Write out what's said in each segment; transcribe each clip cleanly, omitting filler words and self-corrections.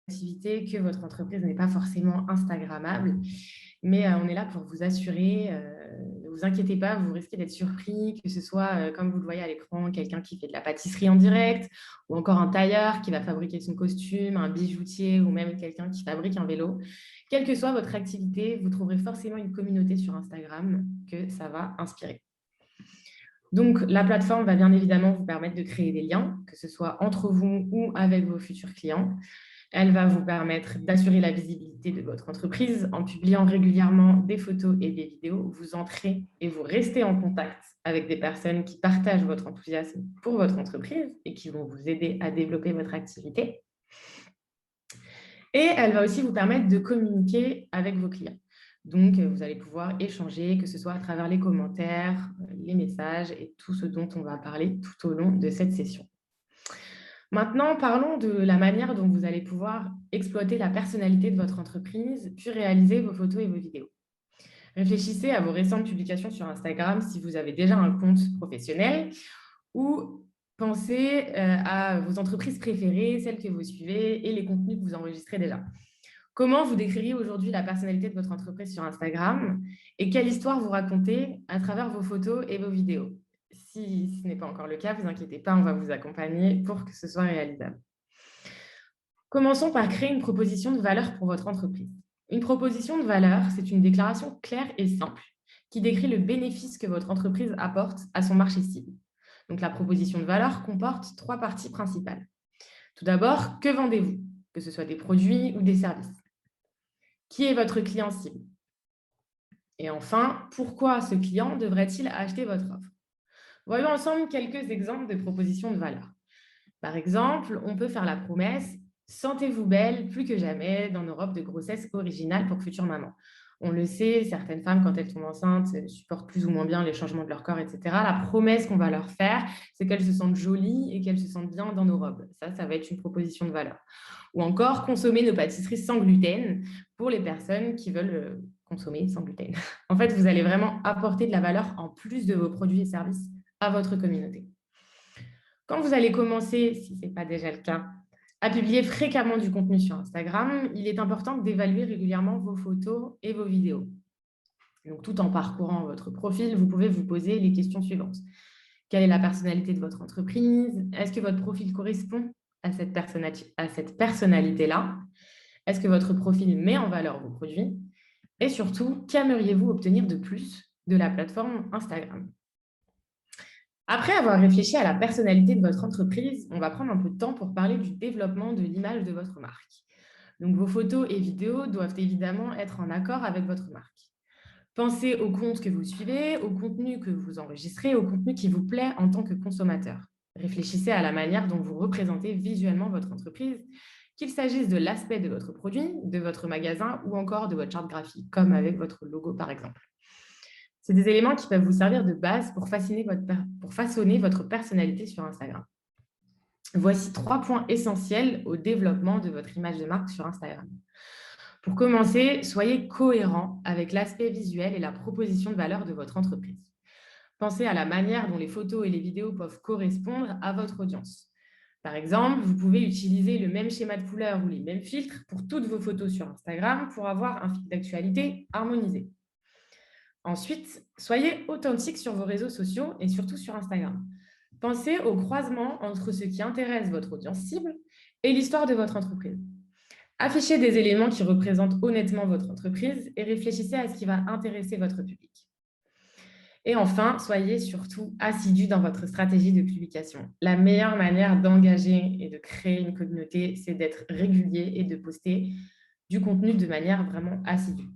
activité que votre entreprise n'est pas forcément Instagrammable, mais on est là pour vous assurer, ne vous inquiétez pas, vous risquez d'être surpris, que ce soit, comme vous le voyez à l'écran, quelqu'un qui fait de la pâtisserie en direct ou encore un tailleur qui va fabriquer son costume, un bijoutier ou même quelqu'un qui fabrique un vélo. Quelle que soit votre activité, vous trouverez forcément une communauté sur Instagram que ça va inspirer. Donc, la plateforme va bien évidemment vous permettre de créer des liens, que ce soit entre vous ou avec vos futurs clients. Elle va vous permettre d'assurer la visibilité de votre entreprise en publiant régulièrement des photos et des vidéos. Vous entrez et vous restez en contact avec des personnes qui partagent votre enthousiasme pour votre entreprise et qui vont vous aider à développer votre activité. Et elle va aussi vous permettre de communiquer avec vos clients. Donc, vous allez pouvoir échanger, que ce soit à travers les commentaires, les messages et tout ce dont on va parler tout au long de cette session. Maintenant, parlons de la manière dont vous allez pouvoir exploiter la personnalité de votre entreprise, puis réaliser vos photos et vos vidéos. Réfléchissez à vos récentes publications sur Instagram si vous avez déjà un compte professionnel ou pensez à vos entreprises préférées, celles que vous suivez et les contenus que vous enregistrez déjà. Comment vous décririez aujourd'hui la personnalité de votre entreprise sur Instagram et quelle histoire vous racontez à travers vos photos et vos vidéos? Si ce n'est pas encore le cas, vous inquiétez pas, on va vous accompagner pour que ce soit réalisable. Commençons par créer une proposition de valeur pour votre entreprise. Une proposition de valeur, c'est une déclaration claire et simple qui décrit le bénéfice que votre entreprise apporte à son marché cible. Donc, la proposition de valeur comporte 3 parties principales. Tout d'abord, que vendez-vous? Que ce soit des produits ou des services. Qui est votre client cible? Et enfin, pourquoi ce client devrait-il acheter votre offre? Voyons ensemble quelques exemples de propositions de valeur. Par exemple, on peut faire la promesse «Sentez-vous belle plus que jamais dans nos robes de grossesse originales pour futures mamans». On le sait, certaines femmes, quand elles tombent enceintes, supportent plus ou moins bien les changements de leur corps, etc. La promesse qu'on va leur faire, c'est qu'elles se sentent jolies et qu'elles se sentent bien dans nos robes. Ça va être une proposition de valeur. Ou encore, consommer nos pâtisseries sans gluten pour les personnes qui veulent consommer sans gluten. En fait, vous allez vraiment apporter de la valeur en plus de vos produits et services à votre communauté. Quand vous allez commencer, si ce n'est pas déjà le cas, à publier fréquemment du contenu sur Instagram, il est important d'évaluer régulièrement vos photos et vos vidéos. Donc, tout en parcourant votre profil, vous pouvez vous poser les questions suivantes. Quelle est la personnalité de votre entreprise? Est-ce que votre profil correspond à cette personnalité-là? Est-ce que votre profil met en valeur vos produits? Et surtout, qu'aimeriez-vous obtenir de plus de la plateforme Instagram? Après avoir réfléchi à la personnalité de votre entreprise, on va prendre un peu de temps pour parler du développement de l'image de votre marque. Donc, vos photos et vidéos doivent évidemment être en accord avec votre marque. Pensez au compte que vous suivez, au contenu que vous enregistrez, au contenu qui vous plaît en tant que consommateur. Réfléchissez à la manière dont vous représentez visuellement votre entreprise, qu'il s'agisse de l'aspect de votre produit, de votre magasin ou encore de votre charte graphique, comme avec votre logo par exemple. C'est des éléments qui peuvent vous servir de base pour façonner votre personnalité sur Instagram. Voici 3 points essentiels au développement de votre image de marque sur Instagram. Pour commencer, soyez cohérent avec l'aspect visuel et la proposition de valeur de votre entreprise. Pensez à la manière dont les photos et les vidéos peuvent correspondre à votre audience. Par exemple, vous pouvez utiliser le même schéma de couleurs ou les mêmes filtres pour toutes vos photos sur Instagram pour avoir un fil d'actualité harmonisé. Ensuite, soyez authentique sur vos réseaux sociaux et surtout sur Instagram. Pensez au croisement entre ce qui intéresse votre audience cible et l'histoire de votre entreprise. Affichez des éléments qui représentent honnêtement votre entreprise et réfléchissez à ce qui va intéresser votre public. Et enfin, soyez surtout assidus dans votre stratégie de publication. La meilleure manière d'engager et de créer une communauté, c'est d'être régulier et de poster du contenu de manière vraiment assidue.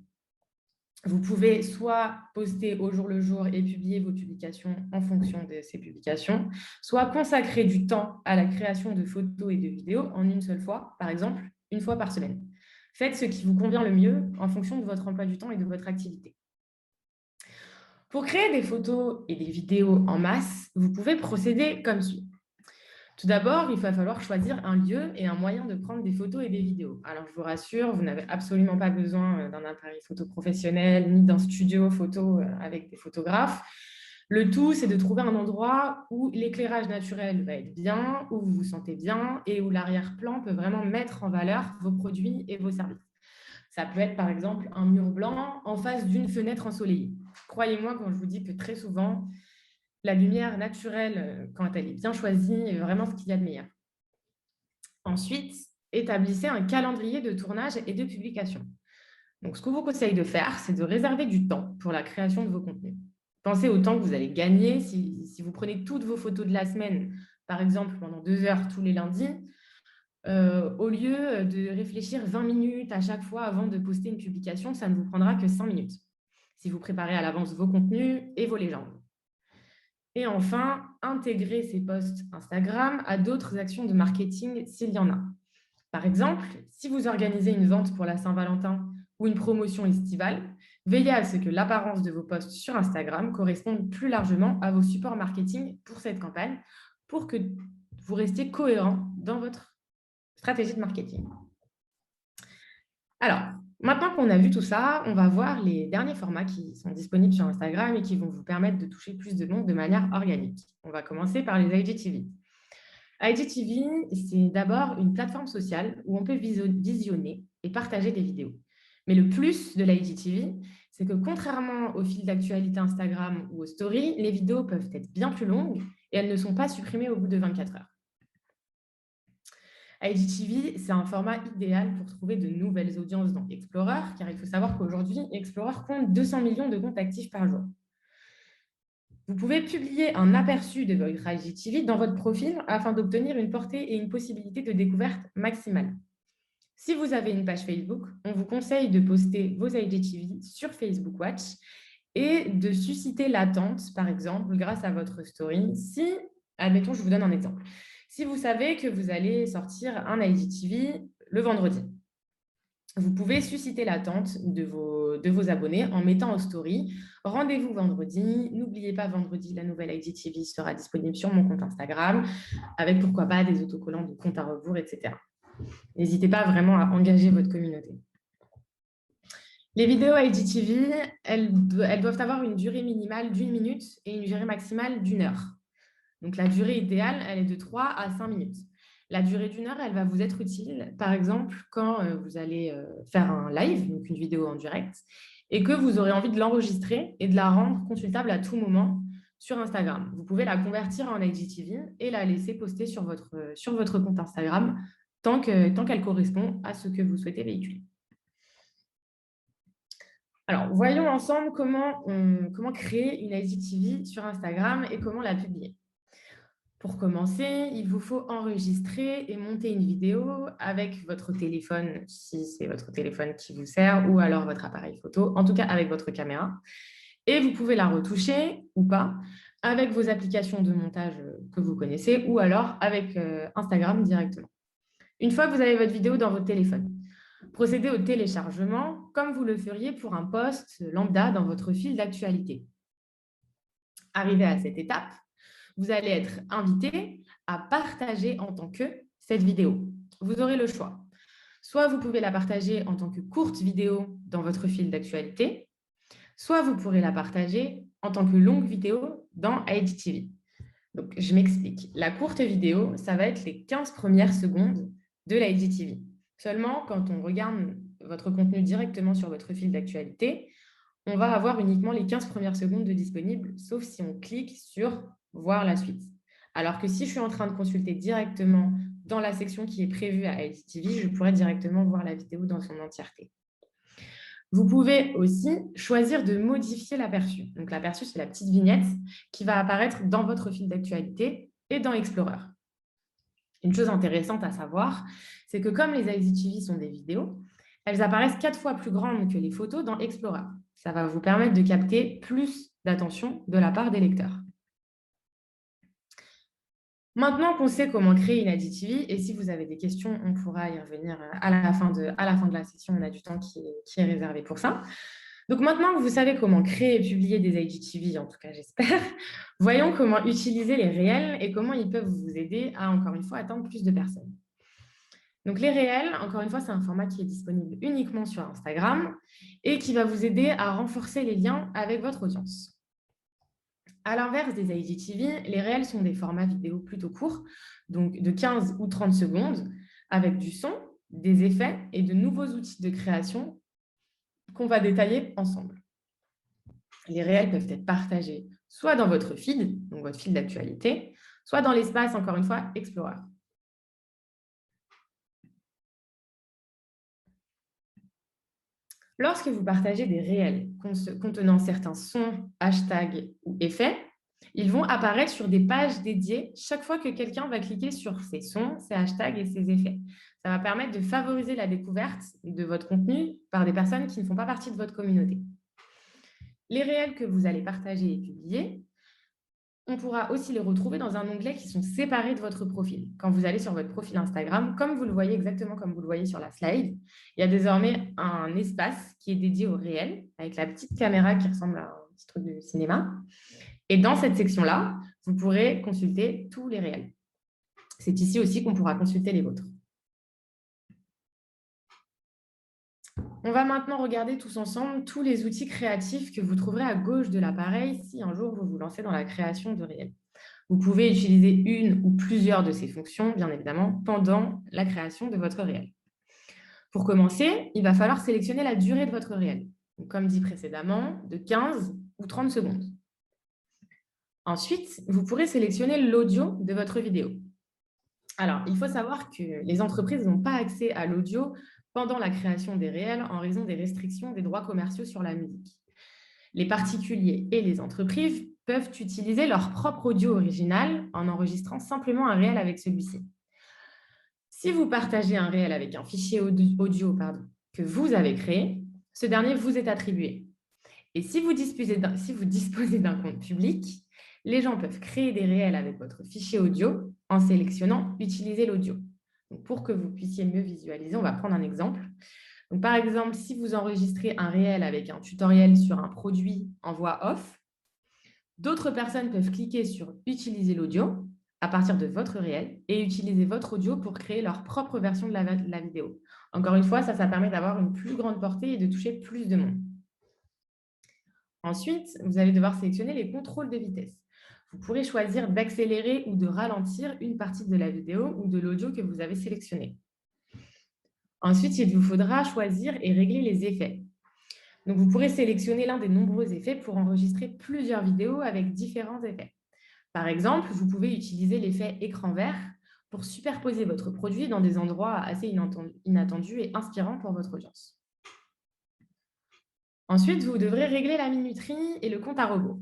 Vous pouvez soit poster au jour le jour et publier vos publications en fonction de ces publications, soit consacrer du temps à la création de photos et de vidéos en une seule fois, par exemple, une fois par semaine. Faites ce qui vous convient le mieux en fonction de votre emploi du temps et de votre activité. Pour créer des photos et des vidéos en masse, vous pouvez procéder comme suit. Tout d'abord, il va falloir choisir un lieu et un moyen de prendre des photos et des vidéos. Alors, je vous rassure, vous n'avez absolument pas besoin d'un appareil photo professionnel ni d'un studio photo avec des photographes. Le tout, c'est de trouver un endroit où l'éclairage naturel va être bien, où vous vous sentez bien et où l'arrière-plan peut vraiment mettre en valeur vos produits et vos services. Ça peut être par exemple un mur blanc en face d'une fenêtre ensoleillée. Croyez-moi quand je vous dis que très souvent, la lumière naturelle, quand elle est bien choisie, est vraiment ce qu'il y a de meilleur. Ensuite, établissez un calendrier de tournage et de publication. Donc, ce que je vous conseille de faire, c'est de réserver du temps pour la création de vos contenus. Pensez au temps que vous allez gagner si vous prenez toutes vos photos de la semaine, par exemple pendant 2 heures tous les lundis, au lieu de réfléchir 20 minutes à chaque fois avant de poster une publication, ça ne vous prendra que 5 minutes si vous préparez à l'avance vos contenus et vos légendes. Et enfin, intégrer ces posts Instagram à d'autres actions de marketing s'il y en a. Par exemple, si vous organisez une vente pour la Saint-Valentin ou une promotion estivale, veillez à ce que l'apparence de vos posts sur Instagram corresponde plus largement à vos supports marketing pour cette campagne, pour que vous restiez cohérent dans votre stratégie de marketing. Alors, maintenant qu'on a vu tout ça, on va voir les derniers formats qui sont disponibles sur Instagram et qui vont vous permettre de toucher plus de monde de manière organique. On va commencer par les IGTV. IGTV, c'est d'abord une plateforme sociale où on peut visionner et partager des vidéos. Mais le plus de l'IGTV, c'est que contrairement au fil d'actualité Instagram ou aux stories, les vidéos peuvent être bien plus longues et elles ne sont pas supprimées au bout de 24 heures. IGTV, c'est un format idéal pour trouver de nouvelles audiences dans Explorer, car il faut savoir qu'aujourd'hui, Explorer compte 200 millions de comptes actifs par jour. Vous pouvez publier un aperçu de votre IGTV dans votre profil afin d'obtenir une portée et une possibilité de découverte maximale. Si vous avez une page Facebook, on vous conseille de poster vos IGTV sur Facebook Watch et de susciter l'attente, par exemple, grâce à votre story. Si, admettons, je vous donne un exemple. Si vous savez que vous allez sortir un IGTV le vendredi, vous pouvez susciter l'attente de vos abonnés en mettant en story « Rendez-vous vendredi, n'oubliez pas vendredi, la nouvelle IGTV sera disponible sur mon compte Instagram » avec pourquoi pas des autocollants de compte à rebours, etc. N'hésitez pas vraiment à engager votre communauté. Les vidéos IGTV, elles doivent avoir une durée minimale d'1 minute et une durée maximale d'1 heure. Donc, la durée idéale, elle est de 3 à 5 minutes. La durée d'1 heure, elle va vous être utile, par exemple, quand vous allez faire un live, donc une vidéo en direct, et que vous aurez envie de l'enregistrer et de la rendre consultable à tout moment sur Instagram. Vous pouvez la convertir en IGTV et la laisser poster sur votre compte Instagram tant qu'elle correspond à ce que vous souhaitez véhiculer. Alors, voyons ensemble comment créer une IGTV sur Instagram et comment la publier. Pour commencer, il vous faut enregistrer et monter une vidéo avec votre téléphone, si c'est votre téléphone qui vous sert, ou alors votre appareil photo, en tout cas avec votre caméra. Et vous pouvez la retoucher ou pas avec vos applications de montage que vous connaissez ou alors avec Instagram directement. Une fois que vous avez votre vidéo dans votre téléphone, procédez au téléchargement comme vous le feriez pour un post lambda dans votre fil d'actualité. Arrivé à cette étape, vous allez être invité à partager en tant que cette vidéo. Vous aurez le choix. Soit vous pouvez la partager en tant que courte vidéo dans votre fil d'actualité, soit vous pourrez la partager en tant que longue vidéo dans IGTV. Donc, je m'explique. La courte vidéo, ça va être les 15 premières secondes de l'IGTV. Seulement, quand on regarde votre contenu directement sur votre fil d'actualité, on va avoir uniquement les 15 premières secondes de disponibles, sauf si on clique sur « Voir la suite ». Alors que si je suis en train de consulter directement dans la section qui est prévue à IGTV, je pourrais directement voir la vidéo dans son entièreté. Vous pouvez aussi choisir de modifier l'aperçu. Donc, l'aperçu, c'est la petite vignette qui va apparaître dans votre fil d'actualité et dans Explorer. Une chose intéressante à savoir, c'est que comme les IGTV sont des vidéos, elles apparaissent 4 fois plus grandes que les photos dans Explorer. Ça va vous permettre de capter plus d'attention de la part des lecteurs. Maintenant qu'on sait comment créer une IGTV, et si vous avez des questions, on pourra y revenir à la fin de la session, on a du temps qui est réservé pour ça. Donc maintenant que vous savez comment créer et publier des IGTV, en tout cas j'espère, voyons comment utiliser les réels et comment ils peuvent vous aider à, encore une fois, atteindre plus de personnes. Donc les réels, encore une fois, c'est un format qui est disponible uniquement sur Instagram et qui va vous aider à renforcer les liens avec votre audience. À l'inverse des IGTV, les réels sont des formats vidéo plutôt courts, donc de 15 ou 30 secondes, avec du son, des effets et de nouveaux outils de création qu'on va détailler ensemble. Les réels peuvent être partagés soit dans votre feed, donc votre fil d'actualité, soit dans l'espace, encore une fois, Explorer. Lorsque vous partagez des réels contenant certains sons, hashtags ou effets, ils vont apparaître sur des pages dédiées chaque fois que quelqu'un va cliquer sur ces sons, ces hashtags et ces effets. Ça va permettre de favoriser la découverte de votre contenu par des personnes qui ne font pas partie de votre communauté. Les réels que vous allez partager et publier, on pourra aussi les retrouver dans un onglet qui sont séparés de votre profil. Quand vous allez sur votre profil Instagram, comme vous le voyez exactement comme vous le voyez sur la slide, il y a désormais un espace qui est dédié aux réels, avec la petite caméra qui ressemble à un petit truc de cinéma. Et dans cette section-là, vous pourrez consulter tous les réels. C'est ici aussi qu'on pourra consulter les vôtres. On va maintenant regarder tous ensemble tous les outils créatifs que vous trouverez à gauche de l'appareil si un jour vous vous lancez dans la création de réels. Vous pouvez utiliser une ou plusieurs de ces fonctions, bien évidemment, pendant la création de votre réel. Pour commencer, il va falloir sélectionner la durée de votre réel. Donc, comme dit précédemment, de 15 ou 30 secondes. Ensuite, vous pourrez sélectionner l'audio de votre vidéo. Alors, il faut savoir que les entreprises n'ont pas accès à l'audio pendant la création des réels en raison des restrictions des droits commerciaux sur la musique. Les particuliers et les entreprises peuvent utiliser leur propre audio original en enregistrant simplement un réel avec celui-ci. Si vous partagez un réel avec un fichier audio que vous avez créé, ce dernier vous est attribué. Et si vous disposez d'un compte public, les gens peuvent créer des réels avec votre fichier audio en sélectionnant « Utiliser l'audio ». Pour que vous puissiez mieux visualiser, on va prendre un exemple. Donc, par exemple, si vous enregistrez un réel avec un tutoriel sur un produit en voix off, d'autres personnes peuvent cliquer sur « Utiliser l'audio » à partir de votre réel et utiliser votre audio pour créer leur propre version de la vidéo. Encore une fois, ça permet d'avoir une plus grande portée et de toucher plus de monde. Ensuite, vous allez devoir sélectionner les contrôles de vitesse. Vous pourrez choisir d'accélérer ou de ralentir une partie de la vidéo ou de l'audio que vous avez sélectionné. Ensuite, il vous faudra choisir et régler les effets. Donc, vous pourrez sélectionner l'un des nombreux effets pour enregistrer plusieurs vidéos avec différents effets. Par exemple, vous pouvez utiliser l'effet écran vert pour superposer votre produit dans des endroits assez inattendus et inspirants pour votre audience. Ensuite, vous devrez régler la minuterie et le compte à rebours.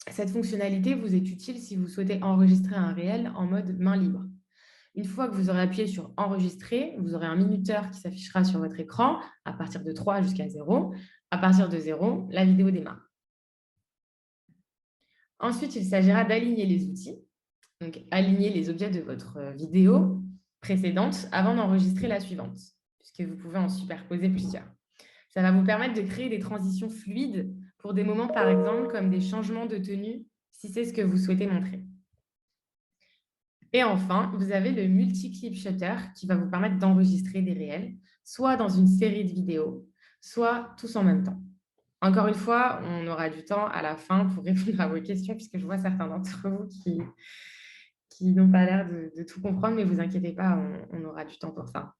Cette fonctionnalité vous est utile si vous souhaitez enregistrer un réel en mode main libre. Une fois que vous aurez appuyé sur « Enregistrer », vous aurez un minuteur qui s'affichera sur votre écran à partir de 3 jusqu'à 0. À partir de 0, la vidéo démarre. Ensuite, il s'agira d'aligner les outils. Donc, aligner les objets de votre vidéo précédente avant d'enregistrer la suivante, puisque vous pouvez en superposer plusieurs. Ça va vous permettre de créer des transitions fluides pour des moments, par exemple, comme des changements de tenue, si c'est ce que vous souhaitez montrer. Et enfin, vous avez le multi-clip shutter qui va vous permettre d'enregistrer des réels, soit dans une série de vidéos, soit tous en même temps. Encore une fois, on aura du temps à la fin pour répondre à vos questions, puisque je vois certains d'entre vous qui n'ont pas l'air de tout comprendre, mais ne vous inquiétez pas, on aura du temps pour ça.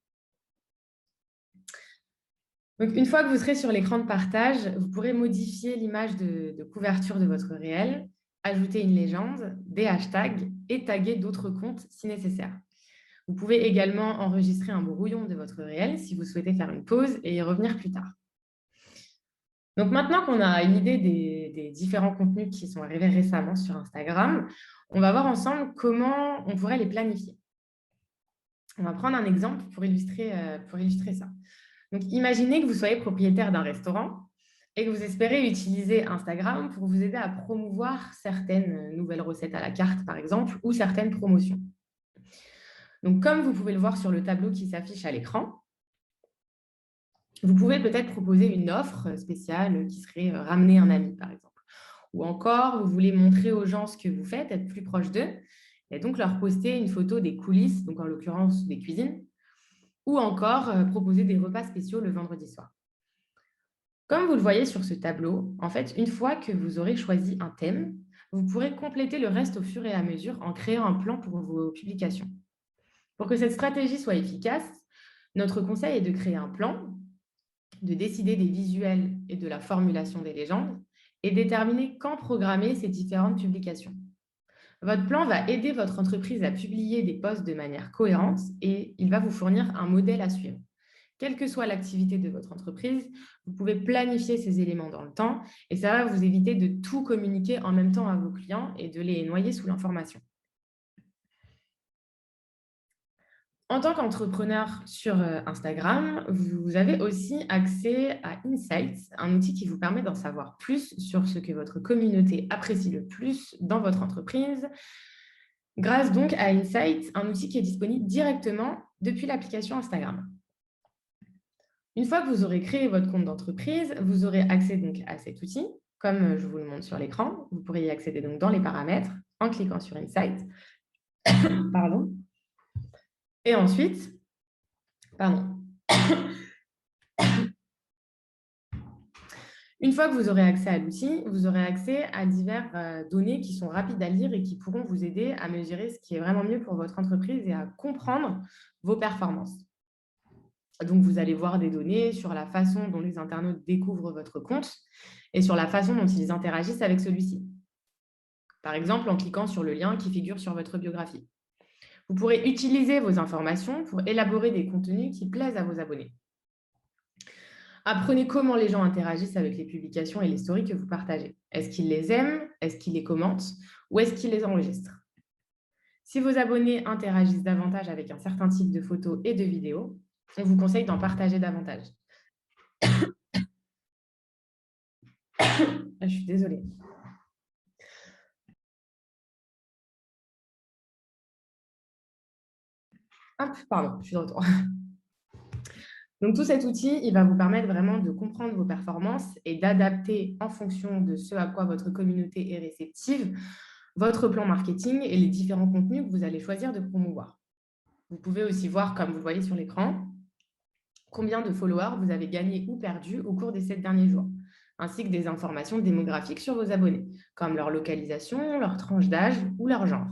Donc, une fois que vous serez sur l'écran de partage, vous pourrez modifier l'image de couverture de votre réel, ajouter une légende, des hashtags et taguer d'autres comptes si nécessaire. Vous pouvez également enregistrer un brouillon de votre réel si vous souhaitez faire une pause et y revenir plus tard. Donc, maintenant qu'on a une idée des différents contenus qui sont arrivés récemment sur Instagram, on va voir ensemble comment on pourrait les planifier. On va prendre un exemple pour illustrer ça. Donc, imaginez que vous soyez propriétaire d'un restaurant et que vous espérez utiliser Instagram pour vous aider à promouvoir certaines nouvelles recettes à la carte, par exemple, ou certaines promotions. Donc, comme vous pouvez le voir sur le tableau qui s'affiche à l'écran, vous pouvez peut-être proposer une offre spéciale qui serait ramener un ami, par exemple. Ou encore, vous voulez montrer aux gens ce que vous faites, être plus proche d'eux, et donc leur poster une photo des coulisses, donc en l'occurrence des cuisines, ou encore proposer des repas spéciaux le vendredi soir. Comme vous le voyez sur ce tableau, en fait, une fois que vous aurez choisi un thème, vous pourrez compléter le reste au fur et à mesure en créant un plan pour vos publications. Pour que cette stratégie soit efficace, notre conseil est de créer un plan, de décider des visuels et de la formulation des légendes et déterminer quand programmer ces différentes publications. Votre plan va aider votre entreprise à publier des posts de manière cohérente et il va vous fournir un modèle à suivre. Quelle que soit l'activité de votre entreprise, vous pouvez planifier ces éléments dans le temps et ça va vous éviter de tout communiquer en même temps à vos clients et de les noyer sous l'information. En tant qu'entrepreneur sur Instagram, vous avez aussi accès à Insights, un outil qui vous permet d'en savoir plus sur ce que votre communauté apprécie le plus dans votre entreprise. Grâce donc à Insights, un outil qui est disponible directement depuis l'application Instagram. Une fois que vous aurez créé votre compte d'entreprise, vous aurez accès donc à cet outil. Comme je vous le montre sur l'écran, vous pourrez y accéder donc dans les paramètres en cliquant sur Insights. Pardon. Et ensuite, une fois que vous aurez accès à l'outil, vous aurez accès à diverses données qui sont rapides à lire et qui pourront vous aider à mesurer ce qui est vraiment mieux pour votre entreprise et à comprendre vos performances. Donc, vous allez voir des données sur la façon dont les internautes découvrent votre compte et sur la façon dont ils interagissent avec celui-ci. Par exemple, en cliquant sur le lien qui figure sur votre biographie. Vous pourrez utiliser vos informations pour élaborer des contenus qui plaisent à vos abonnés. Apprenez comment les gens interagissent avec les publications et les stories que vous partagez. Est-ce qu'ils les aiment? Est-ce qu'ils les commentent? Ou est-ce qu'ils les enregistrent? Si vos abonnés interagissent davantage avec un certain type de photos et de vidéos, on vous conseille d'en partager davantage. Je suis désolée. Hop, pardon, je suis de retour. Donc, tout cet outil, il va vous permettre vraiment de comprendre vos performances et d'adapter en fonction de ce à quoi votre communauté est réceptive, votre plan marketing et les différents contenus que vous allez choisir de promouvoir. Vous pouvez aussi voir, comme vous le voyez sur l'écran, combien de followers vous avez gagné ou perdu au cours des 7 derniers jours, ainsi que des informations démographiques sur vos abonnés, comme leur localisation, leur tranche d'âge ou leur genre.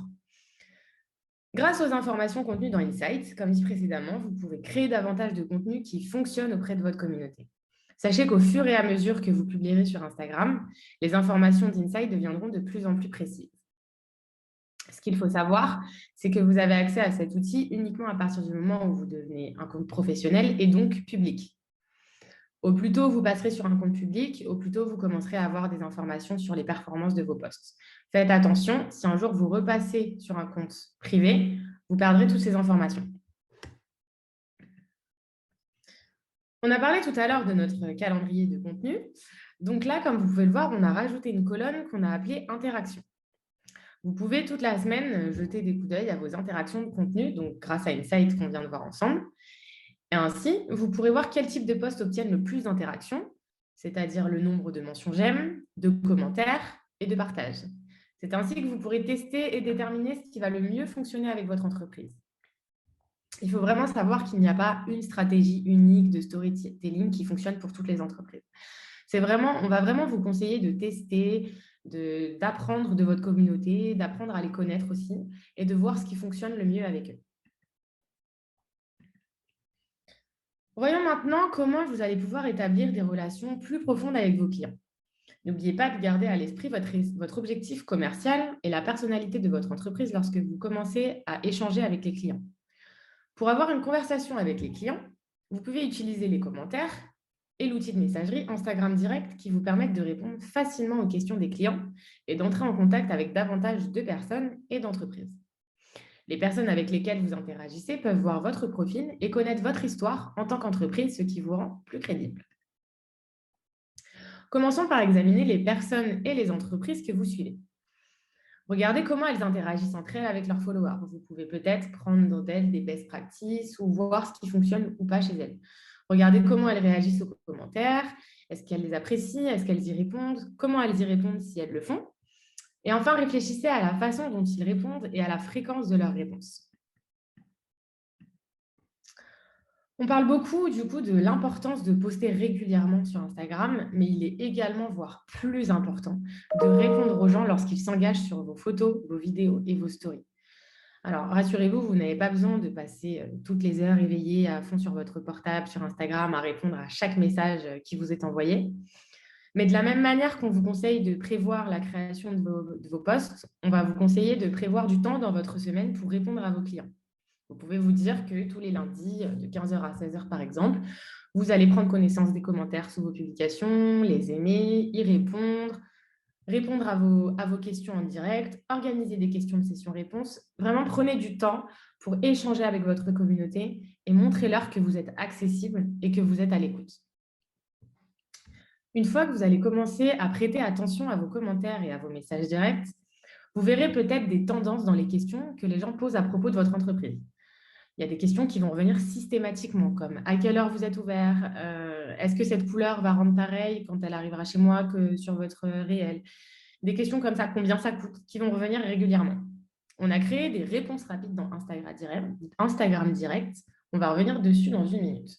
Grâce aux informations contenues dans Insights, comme dit précédemment, vous pouvez créer davantage de contenu qui fonctionne auprès de votre communauté. Sachez qu'au fur et à mesure que vous publierez sur Instagram, les informations d'Insights deviendront de plus en plus précises. Ce qu'il faut savoir, c'est que vous avez accès à cet outil uniquement à partir du moment où vous devenez un compte professionnel et donc public. Au plus tôt vous passerez sur un compte public, au plus tôt vous commencerez à avoir des informations sur les performances de vos posts. Faites attention, si un jour vous repassez sur un compte privé, vous perdrez toutes ces informations. On a parlé tout à l'heure de notre calendrier de contenu. Donc là, comme vous pouvez le voir, on a rajouté une colonne qu'on a appelée Interaction. Vous pouvez toute la semaine jeter des coups d'œil à vos interactions de contenu, donc grâce à une site qu'on vient de voir ensemble. Et ainsi, vous pourrez voir quel type de posts obtiennent le plus d'interactions, c'est-à-dire le nombre de mentions j'aime, de commentaires et de partages. C'est ainsi que vous pourrez tester et déterminer ce qui va le mieux fonctionner avec votre entreprise. Il faut vraiment savoir qu'il n'y a pas une stratégie unique de storytelling qui fonctionne pour toutes les entreprises. On va vraiment vous conseiller de tester, d'apprendre de votre communauté, d'apprendre à les connaître aussi et de voir ce qui fonctionne le mieux avec eux. Voyons maintenant comment vous allez pouvoir établir des relations plus profondes avec vos clients. N'oubliez pas de garder à l'esprit votre objectif commercial et la personnalité de votre entreprise lorsque vous commencez à échanger avec les clients. Pour avoir une conversation avec les clients, vous pouvez utiliser les commentaires et l'outil de messagerie Instagram Direct qui vous permettent de répondre facilement aux questions des clients et d'entrer en contact avec davantage de personnes et d'entreprises. Les personnes avec lesquelles vous interagissez peuvent voir votre profil et connaître votre histoire en tant qu'entreprise, ce qui vous rend plus crédible. Commençons par examiner les personnes et les entreprises que vous suivez. Regardez comment elles interagissent entre elles avec leurs followers. Vous pouvez peut-être prendre d'elles des best practices ou voir ce qui fonctionne ou pas chez elles. Regardez comment elles réagissent aux commentaires. Est-ce qu'elles les apprécient? Est-ce qu'elles y répondent? Comment elles y répondent si elles le font? Et enfin, réfléchissez à la façon dont ils répondent et à la fréquence de leurs réponses. On parle beaucoup du coup de l'importance de poster régulièrement sur Instagram, mais il est également, voire plus important, de répondre aux gens lorsqu'ils s'engagent sur vos photos, vos vidéos et vos stories. Alors, rassurez-vous, vous n'avez pas besoin de passer toutes les heures éveillées à fond sur votre portable, sur Instagram, à répondre à chaque message qui vous est envoyé. Mais de la même manière qu'on vous conseille de prévoir la création de vos posts, on va vous conseiller de prévoir du temps dans votre semaine pour répondre à vos clients. Vous pouvez vous dire que tous les lundis, de 15h à 16h par exemple, vous allez prendre connaissance des commentaires sous vos publications, les aimer, y répondre, répondre à vos questions en direct, organiser des questions de session-réponse. Vraiment, prenez du temps pour échanger avec votre communauté et montrez-leur que vous êtes accessible et que vous êtes à l'écoute. Une fois que vous allez commencer à prêter attention à vos commentaires et à vos messages directs, vous verrez peut-être des tendances dans les questions que les gens posent à propos de votre entreprise. Il y a des questions qui vont revenir systématiquement, comme à quelle heure vous êtes ouvert, est-ce que cette couleur va rendre pareil quand elle arrivera chez moi que sur votre réel. Des questions comme ça, combien ça coûte, qui vont revenir régulièrement. On a créé des réponses rapides dans Instagram Direct. On va revenir dessus dans une minute.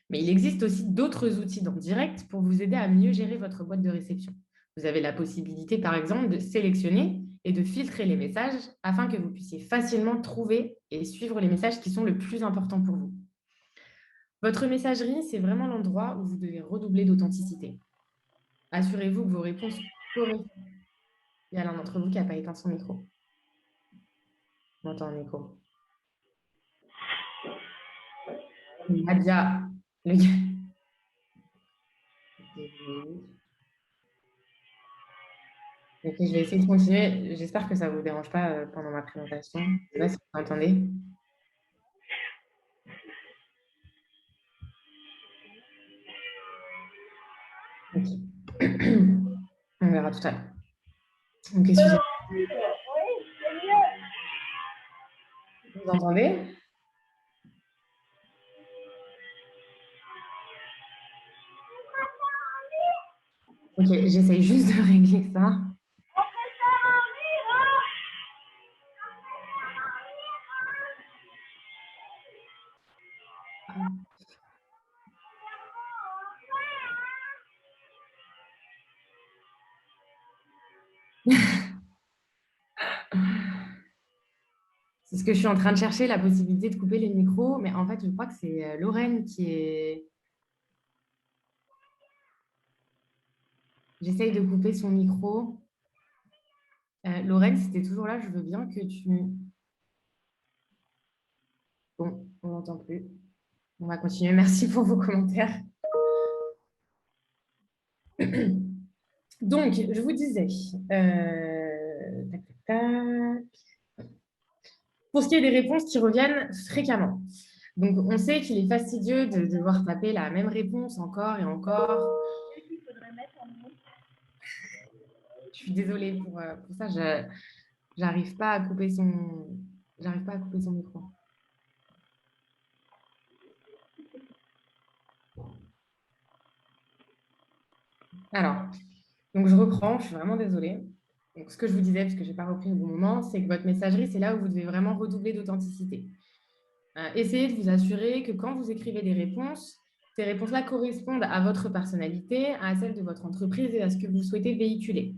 Mais il existe aussi d'autres outils dans Direct pour vous aider à mieux gérer votre boîte de réception. Vous avez la possibilité, par exemple, de sélectionner et de filtrer les messages afin que vous puissiez facilement trouver et suivre les messages qui sont le plus importants pour vous. Votre messagerie, c'est vraiment l'endroit où vous devez redoubler d'authenticité. Assurez-vous que vos réponses correspondent. Il y a l'un d'entre vous qui n'a pas éteint son micro. On entend un écho. Nadia, le gars. Ok, je vais essayer de continuer. J'espère que ça ne vous dérange pas pendant ma présentation. Je ne sais pas si vous m'entendez. Ok. On verra tout à l'heure. Donc, excusez-moi. Vous entendez? Ok, j'essaye juste de régler ça. C'est ce que je suis en train de chercher, la possibilité de couper les micros. Mais en fait, je crois que c'est Lorraine qui est... J'essaye de couper son micro. Lorraine, si tu es toujours là, je veux bien que tu... Bon, on n'entend plus. On va continuer. Merci pour vos commentaires. Donc, je vous disais... tac, tac, tac. Pour ce qui est des réponses qui reviennent fréquemment. Donc, on sait qu'il est fastidieux de devoir taper la même réponse encore et encore. Je suis désolée pour ça. Je n'arrive pas à couper son micro. Alors, donc je reprends. Je suis vraiment désolée. Donc, ce que je vous disais, parce que je n'ai pas repris au bon moment, c'est que votre messagerie, c'est là où vous devez vraiment redoubler d'authenticité. Essayez de vous assurer que quand vous écrivez des réponses, ces réponses-là correspondent à votre personnalité, à celle de votre entreprise et à ce que vous souhaitez véhiculer.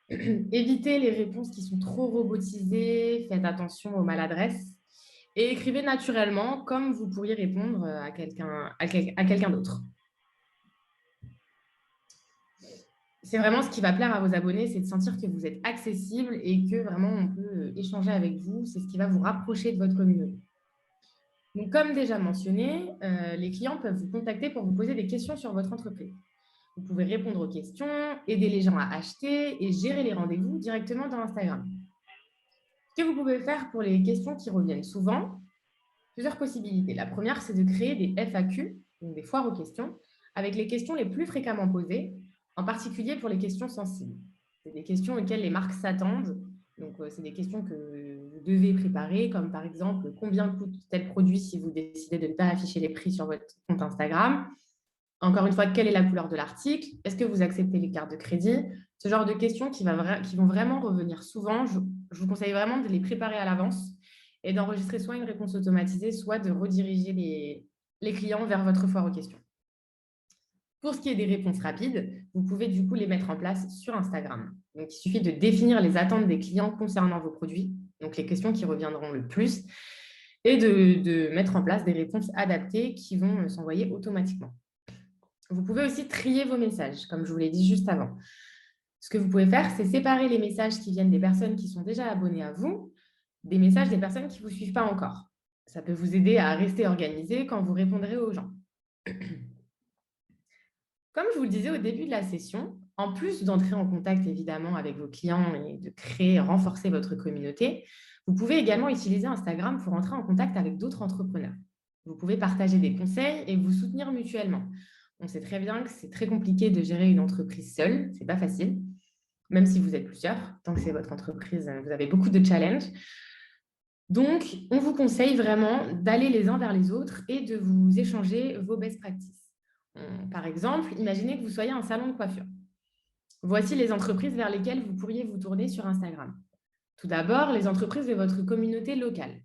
Évitez les réponses qui sont trop robotisées, faites attention aux maladresses et écrivez naturellement comme vous pourriez répondre à quelqu'un d'autre. C'est vraiment ce qui va plaire à vos abonnés, c'est de sentir que vous êtes accessible et que vraiment on peut échanger avec vous. C'est ce qui va vous rapprocher de votre communauté. Donc, comme déjà mentionné, les clients peuvent vous contacter pour vous poser des questions sur votre entreprise. Vous pouvez répondre aux questions, aider les gens à acheter et gérer les rendez-vous directement dans Instagram. Ce que vous pouvez faire pour les questions qui reviennent souvent, plusieurs possibilités. La première, c'est de créer des FAQ, donc des foires aux questions, avec les questions les plus fréquemment posées, en particulier pour les questions sensibles. C'est des questions auxquelles les marques s'attendent. Donc, c'est des questions que vous devez préparer, comme par exemple, combien coûte tel produit si vous décidez de ne pas afficher les prix sur votre compte Instagram. Encore une fois, quelle est la couleur de l'article? Est-ce que vous acceptez les cartes de crédit? Ce genre de questions qui vont vraiment revenir souvent. Je vous conseille vraiment de les préparer à l'avance et d'enregistrer soit une réponse automatisée, soit de rediriger les clients vers votre foire aux questions. Pour ce qui est des réponses rapides, vous pouvez du coup les mettre en place sur Instagram. Donc, il suffit de définir les attentes des clients concernant vos produits, donc les questions qui reviendront le plus, et de mettre en place des réponses adaptées qui vont s'envoyer automatiquement. Vous pouvez aussi trier vos messages, comme je vous l'ai dit juste avant. Ce que vous pouvez faire, c'est séparer les messages qui viennent des personnes qui sont déjà abonnées à vous, des messages des personnes qui ne vous suivent pas encore. Ça peut vous aider à rester organisé quand vous répondrez aux gens. Comme je vous le disais au début de la session, en plus d'entrer en contact évidemment avec vos clients et de créer, renforcer votre communauté, vous pouvez également utiliser Instagram pour entrer en contact avec d'autres entrepreneurs. Vous pouvez partager des conseils et vous soutenir mutuellement. On sait très bien que c'est très compliqué de gérer une entreprise seule, ce n'est pas facile, même si vous êtes plusieurs, tant que c'est votre entreprise, vous avez beaucoup de challenges. Donc, on vous conseille vraiment d'aller les uns vers les autres et de vous échanger vos best practices. Par exemple, imaginez que vous soyez un salon de coiffure. Voici les entreprises vers lesquelles vous pourriez vous tourner sur Instagram. Tout d'abord, les entreprises de votre communauté locale.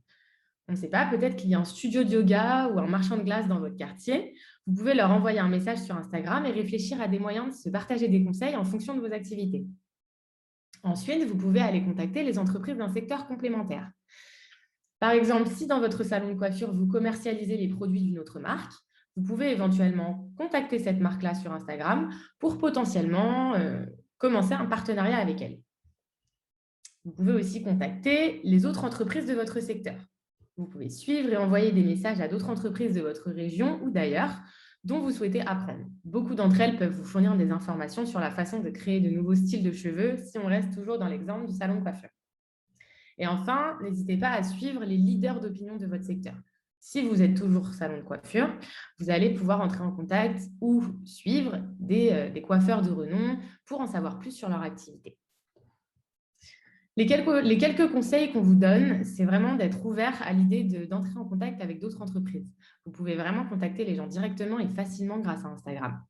On ne sait pas, peut-être qu'il y a un studio de yoga ou un marchand de glace dans votre quartier. Vous pouvez leur envoyer un message sur Instagram et réfléchir à des moyens de se partager des conseils en fonction de vos activités. Ensuite, vous pouvez aller contacter les entreprises d'un secteur complémentaire. Par exemple, si dans votre salon de coiffure, vous commercialisez les produits d'une autre marque, vous pouvez éventuellement contacter cette marque-là sur Instagram pour potentiellement commencer un partenariat avec elle. Vous pouvez aussi contacter les autres entreprises de votre secteur. Vous pouvez suivre et envoyer des messages à d'autres entreprises de votre région ou d'ailleurs dont vous souhaitez apprendre. Beaucoup d'entre elles peuvent vous fournir des informations sur la façon de créer de nouveaux styles de cheveux si on reste toujours dans l'exemple du salon de coiffure. Et enfin, n'hésitez pas à suivre les leaders d'opinion de votre secteur. Si vous êtes toujours salon de coiffure, vous allez pouvoir entrer en contact ou suivre des coiffeurs de renom pour en savoir plus sur leur activité. Les quelques conseils qu'on vous donne, c'est vraiment d'être ouvert à l'idée d'entrer en contact avec d'autres entreprises. Vous pouvez vraiment contacter les gens directement et facilement grâce à Instagram.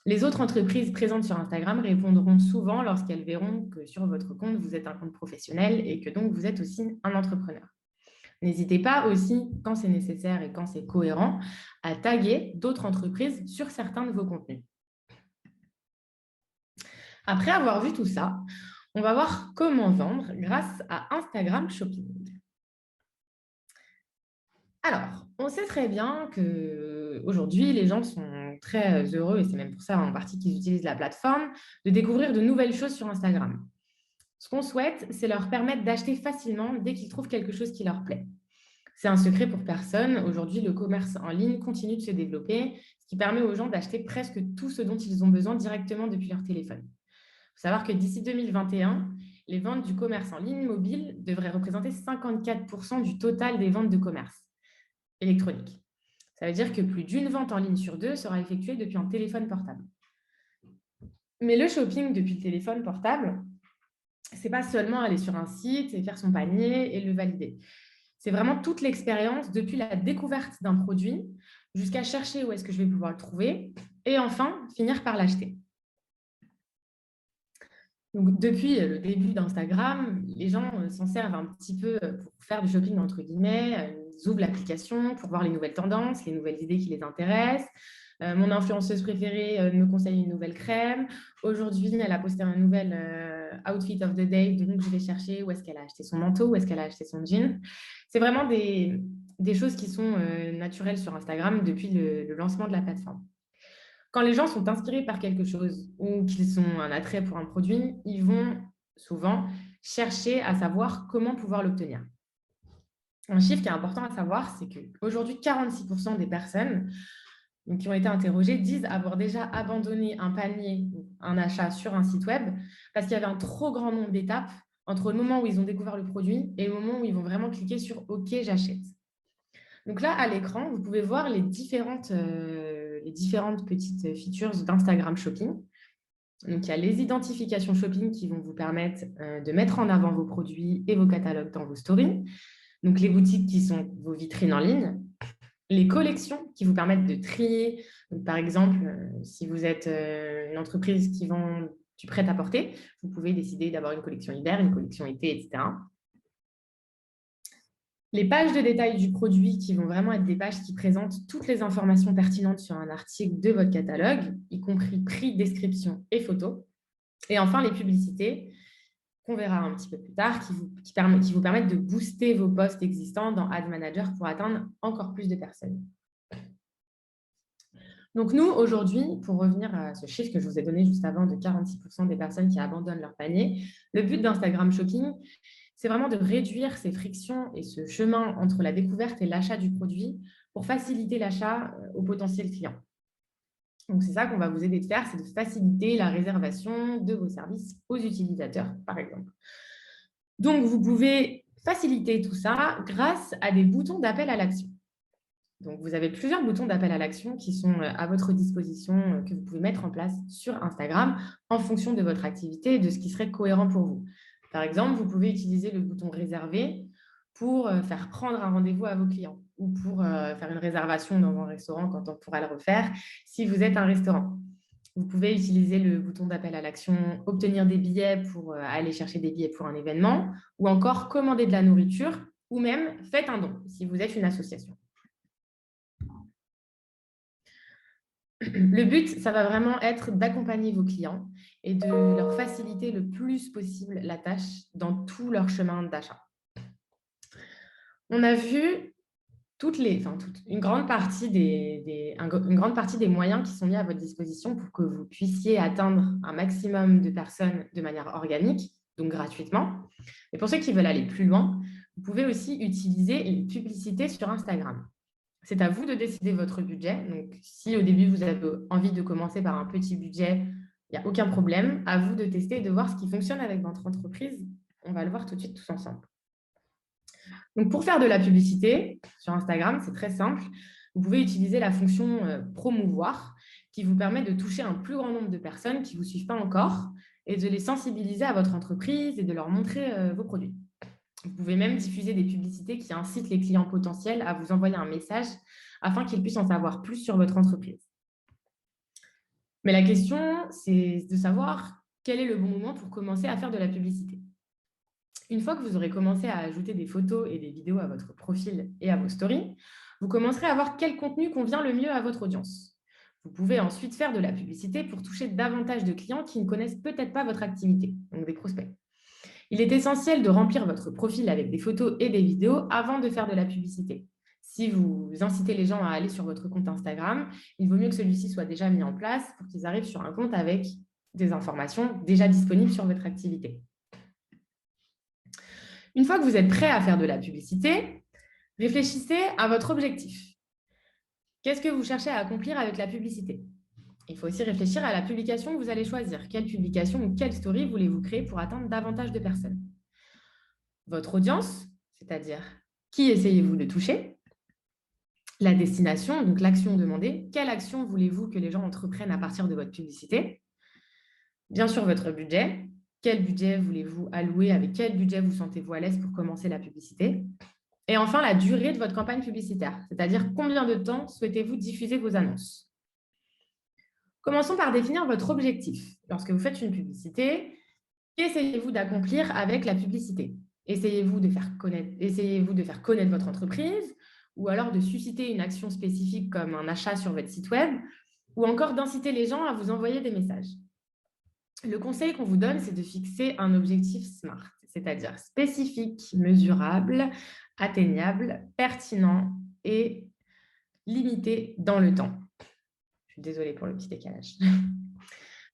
Les autres entreprises présentes sur Instagram répondront souvent lorsqu'elles verront que sur votre compte, vous êtes un compte professionnel et que donc vous êtes aussi un entrepreneur. N'hésitez pas aussi, quand c'est nécessaire et quand c'est cohérent, à taguer d'autres entreprises sur certains de vos contenus. Après avoir vu tout ça, on va voir comment vendre grâce à Instagram Shopping. Alors, on sait très bien qu'aujourd'hui, les gens sont très heureux, et c'est même pour ça en partie qu'ils utilisent la plateforme, de découvrir de nouvelles choses sur Instagram. Ce qu'on souhaite, c'est leur permettre d'acheter facilement dès qu'ils trouvent quelque chose qui leur plaît. C'est un secret pour personne. Aujourd'hui, le commerce en ligne continue de se développer, ce qui permet aux gens d'acheter presque tout ce dont ils ont besoin directement depuis leur téléphone. Il faut savoir que d'ici 2021, les ventes du commerce en ligne mobile devraient représenter 54% du total des ventes de commerce électronique. Ça veut dire que plus d'une vente en ligne sur deux sera effectuée depuis un téléphone portable. Mais le shopping depuis le téléphone portable, ce n'est pas seulement aller sur un site et faire son panier et le valider. C'est vraiment toute l'expérience depuis la découverte d'un produit jusqu'à chercher où est-ce que je vais pouvoir le trouver et enfin finir par l'acheter. Donc, depuis le début d'Instagram, les gens s'en servent un petit peu pour faire du shopping entre guillemets. Ils ouvrent l'application pour voir les nouvelles tendances, les nouvelles idées qui les intéressent. Mon influenceuse préférée me conseille une nouvelle crème. Aujourd'hui, elle a posté un nouvel outfit of the day, donc je vais chercher où est-ce qu'elle a acheté son manteau, où est-ce qu'elle a acheté son jean. C'est vraiment des choses qui sont naturelles sur Instagram depuis le lancement de la plateforme. Quand les gens sont inspirés par quelque chose ou qu'ils ont un attrait pour un produit, ils vont souvent chercher à savoir comment pouvoir l'obtenir. Un chiffre qui est important à savoir, c'est qu'aujourd'hui, 46% des personnes qui ont été interrogées disent avoir déjà abandonné un panier ou un achat sur un site web parce qu'il y avait un trop grand nombre d'étapes entre le moment où ils ont découvert le produit et le moment où ils vont vraiment cliquer sur « OK, j'achète ». Donc là, à l'écran, vous pouvez voir les différentes petites features d'Instagram Shopping. Donc, il y a les identifications shopping qui vont vous permettre de mettre en avant vos produits et vos catalogues dans vos stories. Donc, les boutiques qui sont vos vitrines en ligne. Les collections qui vous permettent de trier. Donc, par exemple, si vous êtes une entreprise qui vend du prêt-à-porter, vous pouvez décider d'avoir une collection hiver, une collection été, etc. Les pages de détail du produit qui vont vraiment être des pages qui présentent toutes les informations pertinentes sur un article de votre catalogue, y compris prix, description et photos. Et enfin, les publicités qu'on verra un petit peu plus tard, qui vous permettent de booster vos posts existants dans Ad Manager pour atteindre encore plus de personnes. Donc nous, aujourd'hui, pour revenir à ce chiffre que je vous ai donné juste avant de 46% des personnes qui abandonnent leur panier, le but d'Instagram Shopping, c'est vraiment de réduire ces frictions et ce chemin entre la découverte et l'achat du produit pour faciliter l'achat aux potentiels clients. Donc, c'est ça qu'on va vous aider de faire, c'est de faciliter la réservation de vos services aux utilisateurs, par exemple. Donc, vous pouvez faciliter tout ça grâce à des boutons d'appel à l'action. Donc, vous avez plusieurs boutons d'appel à l'action qui sont à votre disposition, que vous pouvez mettre en place sur Instagram en fonction de votre activité et de ce qui serait cohérent pour vous. Par exemple, vous pouvez utiliser le bouton réserver pour faire prendre un rendez-vous à vos clients ou pour faire une réservation dans un restaurant quand on pourra le refaire si vous êtes un restaurant. Vous pouvez utiliser le bouton d'appel à l'action « Obtenir des billets » pour aller chercher des billets pour un événement ou encore « Commander de la nourriture » ou même « Faites un don » si vous êtes une association. Le but, ça va vraiment être d'accompagner vos clients et de leur faciliter le plus possible la tâche dans tout leur chemin d'achat. On a vu une grande partie des moyens qui sont mis à votre disposition pour que vous puissiez atteindre un maximum de personnes de manière organique, donc gratuitement. Et pour ceux qui veulent aller plus loin, vous pouvez aussi utiliser les publicités sur Instagram. C'est à vous de décider votre budget. Donc, si au début, vous avez envie de commencer par un petit budget, il n'y a aucun problème. À vous de tester et de voir ce qui fonctionne avec votre entreprise. On va le voir tout de suite tous ensemble. Donc, pour faire de la publicité sur Instagram, c'est très simple. Vous pouvez utiliser la fonction promouvoir qui vous permet de toucher un plus grand nombre de personnes qui ne vous suivent pas encore et de les sensibiliser à votre entreprise et de leur montrer vos produits. Vous pouvez même diffuser des publicités qui incitent les clients potentiels à vous envoyer un message afin qu'ils puissent en savoir plus sur votre entreprise. Mais la question, c'est de savoir quel est le bon moment pour commencer à faire de la publicité. Une fois que vous aurez commencé à ajouter des photos et des vidéos à votre profil et à vos stories, vous commencerez à voir quel contenu convient le mieux à votre audience. Vous pouvez ensuite faire de la publicité pour toucher davantage de clients qui ne connaissent peut-être pas votre activité, donc des prospects. Il est essentiel de remplir votre profil avec des photos et des vidéos avant de faire de la publicité. Si vous incitez les gens à aller sur votre compte Instagram, il vaut mieux que celui-ci soit déjà mis en place pour qu'ils arrivent sur un compte avec des informations déjà disponibles sur votre activité. Une fois que vous êtes prêt à faire de la publicité, réfléchissez à votre objectif. Qu'est-ce que vous cherchez à accomplir avec la publicité ? Il faut aussi réfléchir à la publication que vous allez choisir. Quelle publication ou quelle story voulez-vous créer pour atteindre davantage de personnes ? Votre audience, c'est-à-dire qui essayez-vous de toucher ? La destination, donc l'action demandée. Quelle action voulez-vous que les gens entreprennent à partir de votre publicité ? Bien sûr, votre budget. Quel budget voulez-vous allouer ? Avec quel budget vous sentez-vous à l'aise pour commencer la publicité ? Et enfin, la durée de votre campagne publicitaire, c'est-à-dire combien de temps souhaitez-vous diffuser vos annonces ? Commençons par définir votre objectif. Lorsque vous faites une publicité, qu'essayez-vous d'accomplir avec la publicité ? Essayez-vous de faire connaître votre entreprise ou alors de susciter une action spécifique comme un achat sur votre site web ou encore d'inciter les gens à vous envoyer des messages. Le conseil qu'on vous donne, c'est de fixer un objectif SMART, c'est-à-dire spécifique, mesurable, atteignable, pertinent et limité dans le temps. Je suis désolée pour le petit décalage.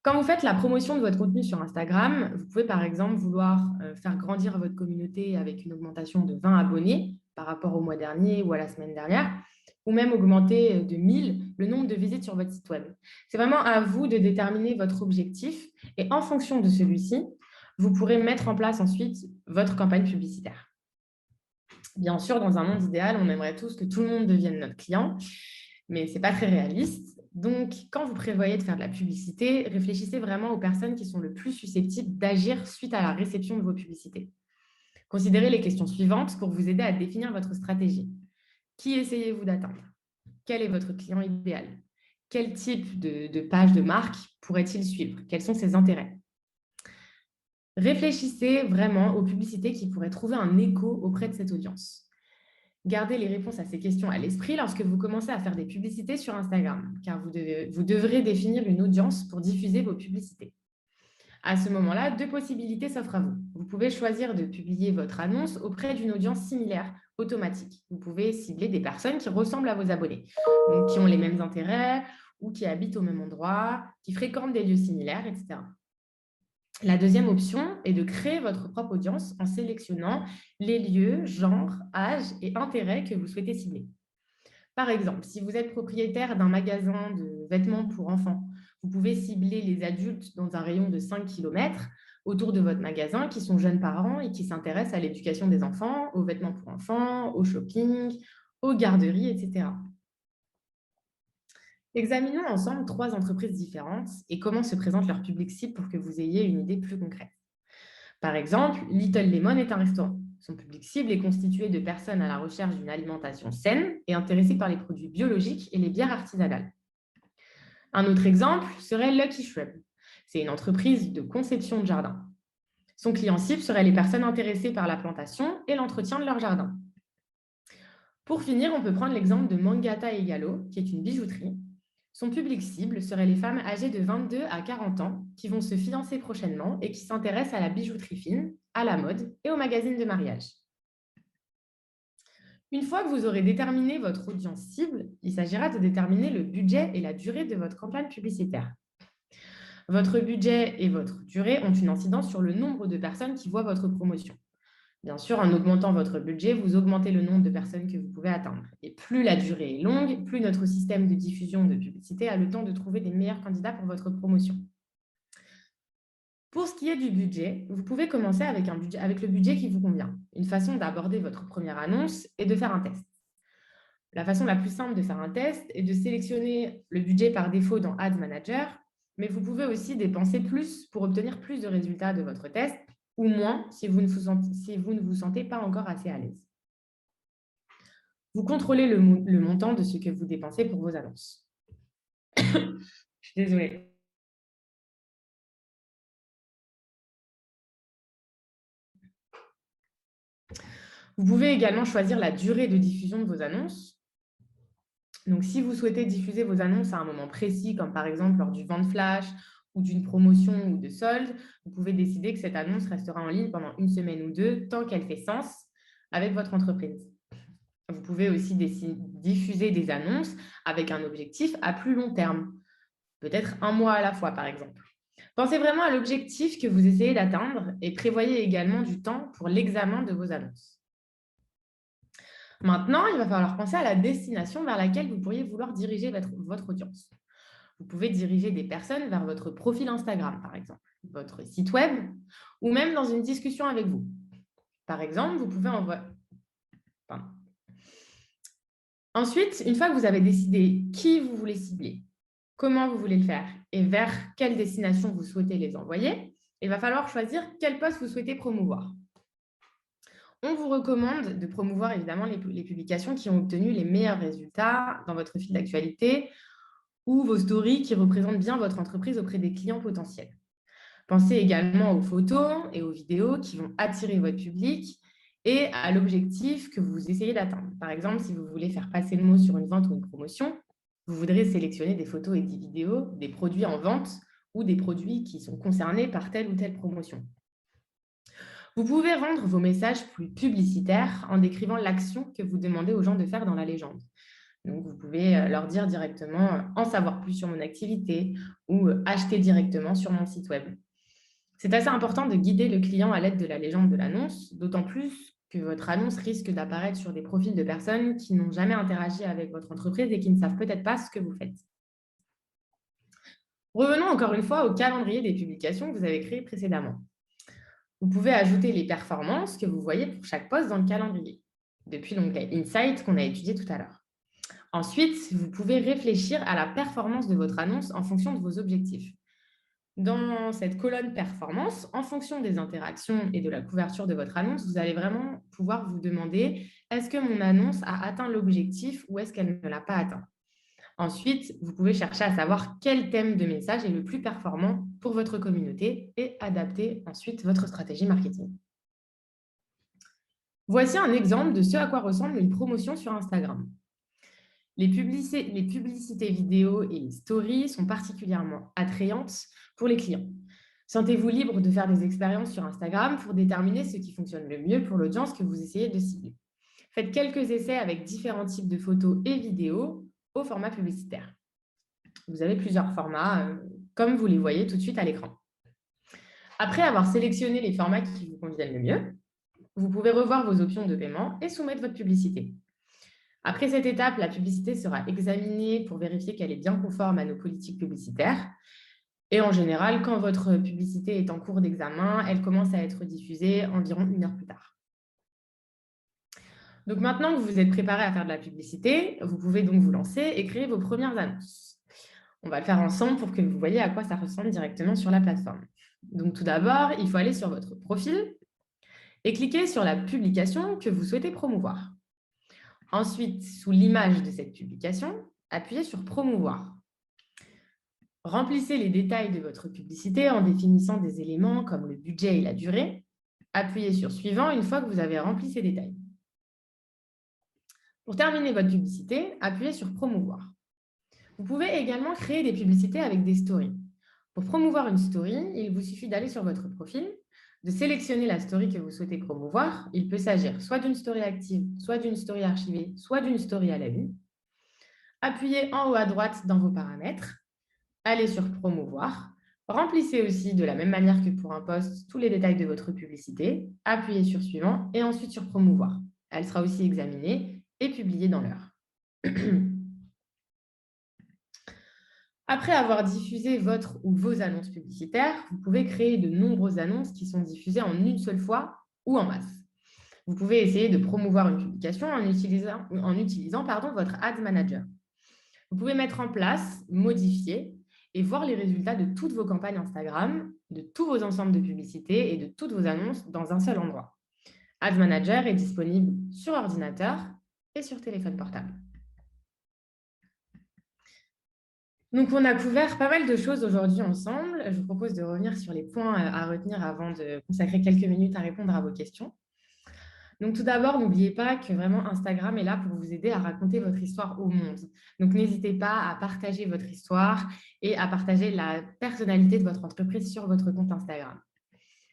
Quand vous faites la promotion de votre contenu sur Instagram, vous pouvez par exemple vouloir faire grandir votre communauté avec une augmentation de 20 abonnés par rapport au mois dernier ou à la semaine dernière, ou même augmenter de 1000 le nombre de visites sur votre site web. C'est vraiment à vous de déterminer votre objectif et en fonction de celui-ci, vous pourrez mettre en place ensuite votre campagne publicitaire. Bien sûr, dans un monde idéal, on aimerait tous que tout le monde devienne notre client, mais ce n'est pas très réaliste. Donc, quand vous prévoyez de faire de la publicité, réfléchissez vraiment aux personnes qui sont le plus susceptibles d'agir suite à la réception de vos publicités. Considérez les questions suivantes pour vous aider à définir votre stratégie. Qui essayez-vous d'atteindre? Quel est votre client idéal? Quel type de page de marque pourrait-il suivre? Quels sont ses intérêts? Réfléchissez vraiment aux publicités qui pourraient trouver un écho auprès de cette audience. Gardez les réponses à ces questions à l'esprit lorsque vous commencez à faire des publicités sur Instagram, car vous devrez définir une audience pour diffuser vos publicités. À ce moment-là, deux possibilités s'offrent à vous. Vous pouvez choisir de publier votre annonce auprès d'une audience similaire, automatique. Vous pouvez cibler des personnes qui ressemblent à vos abonnés, donc qui ont les mêmes intérêts ou qui habitent au même endroit, qui fréquentent des lieux similaires, etc. La deuxième option est de créer votre propre audience en sélectionnant les lieux, genres, âges et intérêts que vous souhaitez cibler. Par exemple, si vous êtes propriétaire d'un magasin de vêtements pour enfants, vous pouvez cibler les adultes dans un rayon de 5 km autour de votre magasin qui sont jeunes parents et qui s'intéressent à l'éducation des enfants, aux vêtements pour enfants, au shopping, aux garderies, etc. Examinons ensemble 3 entreprises différentes et comment se présente leur public cible pour que vous ayez une idée plus concrète. Par exemple, Little Lemon est un restaurant. Son public cible est constitué de personnes à la recherche d'une alimentation saine et intéressées par les produits biologiques et les bières artisanales. Un autre exemple serait Lucky Shrub. C'est une entreprise de conception de jardin. Son client cible serait les personnes intéressées par la plantation et l'entretien de leur jardin. Pour finir, on peut prendre l'exemple de Mangata Egalo, qui est une bijouterie. Son public cible serait les femmes âgées de 22 à 40 ans qui vont se fiancer prochainement et qui s'intéressent à la bijouterie fine, à la mode et aux magazines de mariage. Une fois que vous aurez déterminé votre audience cible, il s'agira de déterminer le budget et la durée de votre campagne publicitaire. Votre budget et votre durée ont une incidence sur le nombre de personnes qui voient votre promotion. Bien sûr, en augmentant votre budget, vous augmentez le nombre de personnes que vous pouvez atteindre. Et plus la durée est longue, plus notre système de diffusion de publicité a le temps de trouver des meilleurs candidats pour votre promotion. Pour ce qui est du budget, vous pouvez commencer avec le budget qui vous convient. Une façon d'aborder votre première annonce est de faire un test. La façon la plus simple de faire un test est de sélectionner le budget par défaut dans Ads Manager, mais vous pouvez aussi dépenser plus pour obtenir plus de résultats de votre test ou moins si vous ne vous sentez pas encore assez à l'aise. Vous contrôlez le montant de ce que vous dépensez pour vos annonces. Je suis désolée. Vous pouvez également choisir la durée de diffusion de vos annonces. Donc, si vous souhaitez diffuser vos annonces à un moment précis, comme par exemple lors du vente flash ou d'une promotion ou de solde, vous pouvez décider que cette annonce restera en ligne pendant 1 semaine ou 2, tant qu'elle fait sens avec votre entreprise. Vous pouvez aussi diffuser des annonces avec un objectif à plus long terme, peut-être 1 mois à la fois, par exemple. Pensez vraiment à l'objectif que vous essayez d'atteindre et prévoyez également du temps pour l'examen de vos annonces. Maintenant, il va falloir penser à la destination vers laquelle vous pourriez vouloir diriger votre audience. Vous pouvez diriger des personnes vers votre profil Instagram, par exemple, votre site web, ou même dans une discussion avec vous. Par exemple, vous pouvez envoyer... Ensuite, une fois que vous avez décidé qui vous voulez cibler, comment vous voulez le faire et vers quelle destination vous souhaitez les envoyer, il va falloir choisir quel poste vous souhaitez promouvoir. On vous recommande de promouvoir évidemment les publications qui ont obtenu les meilleurs résultats dans votre fil d'actualité ou vos stories qui représentent bien votre entreprise auprès des clients potentiels. Pensez également aux photos et aux vidéos qui vont attirer votre public et à l'objectif que vous essayez d'atteindre. Par exemple, si vous voulez faire passer le mot sur une vente ou une promotion, vous voudrez sélectionner des photos et des vidéos, des produits en vente ou des produits qui sont concernés par telle ou telle promotion. Vous pouvez rendre vos messages plus publicitaires en décrivant l'action que vous demandez aux gens de faire dans la légende. Donc, vous pouvez leur dire directement « en savoir plus sur mon activité » ou « acheter directement sur mon site web ». C'est assez important de guider le client à l'aide de la légende de l'annonce, d'autant plus que votre annonce risque d'apparaître sur des profils de personnes qui n'ont jamais interagi avec votre entreprise et qui ne savent peut-être pas ce que vous faites. Revenons encore une fois au calendrier des publications que vous avez créé précédemment. Vous pouvez ajouter les performances que vous voyez pour chaque poste dans le calendrier, depuis l'onglet Insight qu'on a étudié tout à l'heure. Ensuite, vous pouvez réfléchir à la performance de votre annonce en fonction de vos objectifs. Dans cette colonne performance, en fonction des interactions et de la couverture de votre annonce, vous allez vraiment pouvoir vous demander est-ce que mon annonce a atteint l'objectif ou est-ce qu'elle ne l'a pas atteint. Ensuite, vous pouvez chercher à savoir quel thème de message est le plus performant pour votre communauté et adapter ensuite votre stratégie marketing. Voici un exemple de ce à quoi ressemble une promotion sur Instagram. Les publicités vidéo et les stories sont particulièrement attrayantes pour les clients. Sentez-vous libre de faire des expériences sur Instagram pour déterminer ce qui fonctionne le mieux pour l'audience que vous essayez de cibler. Faites quelques essais avec différents types de photos et vidéos au format publicitaire. Vous avez plusieurs formats, comme vous les voyez tout de suite à l'écran. Après avoir sélectionné les formats qui vous conviennent le mieux, vous pouvez revoir vos options de paiement et soumettre votre publicité. Après cette étape, la publicité sera examinée pour vérifier qu'elle est bien conforme à nos politiques publicitaires. Et en général, quand votre publicité est en cours d'examen, elle commence à être diffusée environ 1 heure plus tard. Donc maintenant que vous êtes préparé à faire de la publicité, vous pouvez donc vous lancer et créer vos premières annonces. On va le faire ensemble pour que vous voyez à quoi ça ressemble directement sur la plateforme. Donc tout d'abord, il faut aller sur votre profil et cliquer sur la publication que vous souhaitez promouvoir. Ensuite, sous l'image de cette publication, appuyez sur Promouvoir. Remplissez les détails de votre publicité en définissant des éléments comme le budget et la durée. Appuyez sur Suivant une fois que vous avez rempli ces détails. Pour terminer votre publicité, appuyez sur Promouvoir. Vous pouvez également créer des publicités avec des stories. Pour promouvoir une story, il vous suffit d'aller sur votre profil, de sélectionner la story que vous souhaitez promouvoir. Il peut s'agir soit d'une story active, soit d'une story archivée, soit d'une story à la vue. Appuyez en haut à droite dans vos paramètres, allez sur Promouvoir. Remplissez aussi de la même manière que pour un post tous les détails de votre publicité. Appuyez sur Suivant et ensuite sur Promouvoir. Elle sera aussi examinée et publiée dans l'heure. Après avoir diffusé votre ou vos annonces publicitaires, vous pouvez créer de nombreuses annonces qui sont diffusées en une seule fois ou en masse. Vous pouvez essayer de promouvoir une publication en utilisant votre Ads Manager. Vous pouvez mettre en place, modifier et voir les résultats de toutes vos campagnes Instagram, de tous vos ensembles de publicités et de toutes vos annonces dans un seul endroit. Ads Manager est disponible sur ordinateur et sur téléphone portable. Donc, on a couvert pas mal de choses aujourd'hui ensemble. Je vous propose de revenir sur les points à retenir avant de consacrer quelques minutes à répondre à vos questions. Donc, tout d'abord, n'oubliez pas que vraiment Instagram est là pour vous aider à raconter votre histoire au monde. Donc, n'hésitez pas à partager votre histoire et à partager la personnalité de votre entreprise sur votre compte Instagram.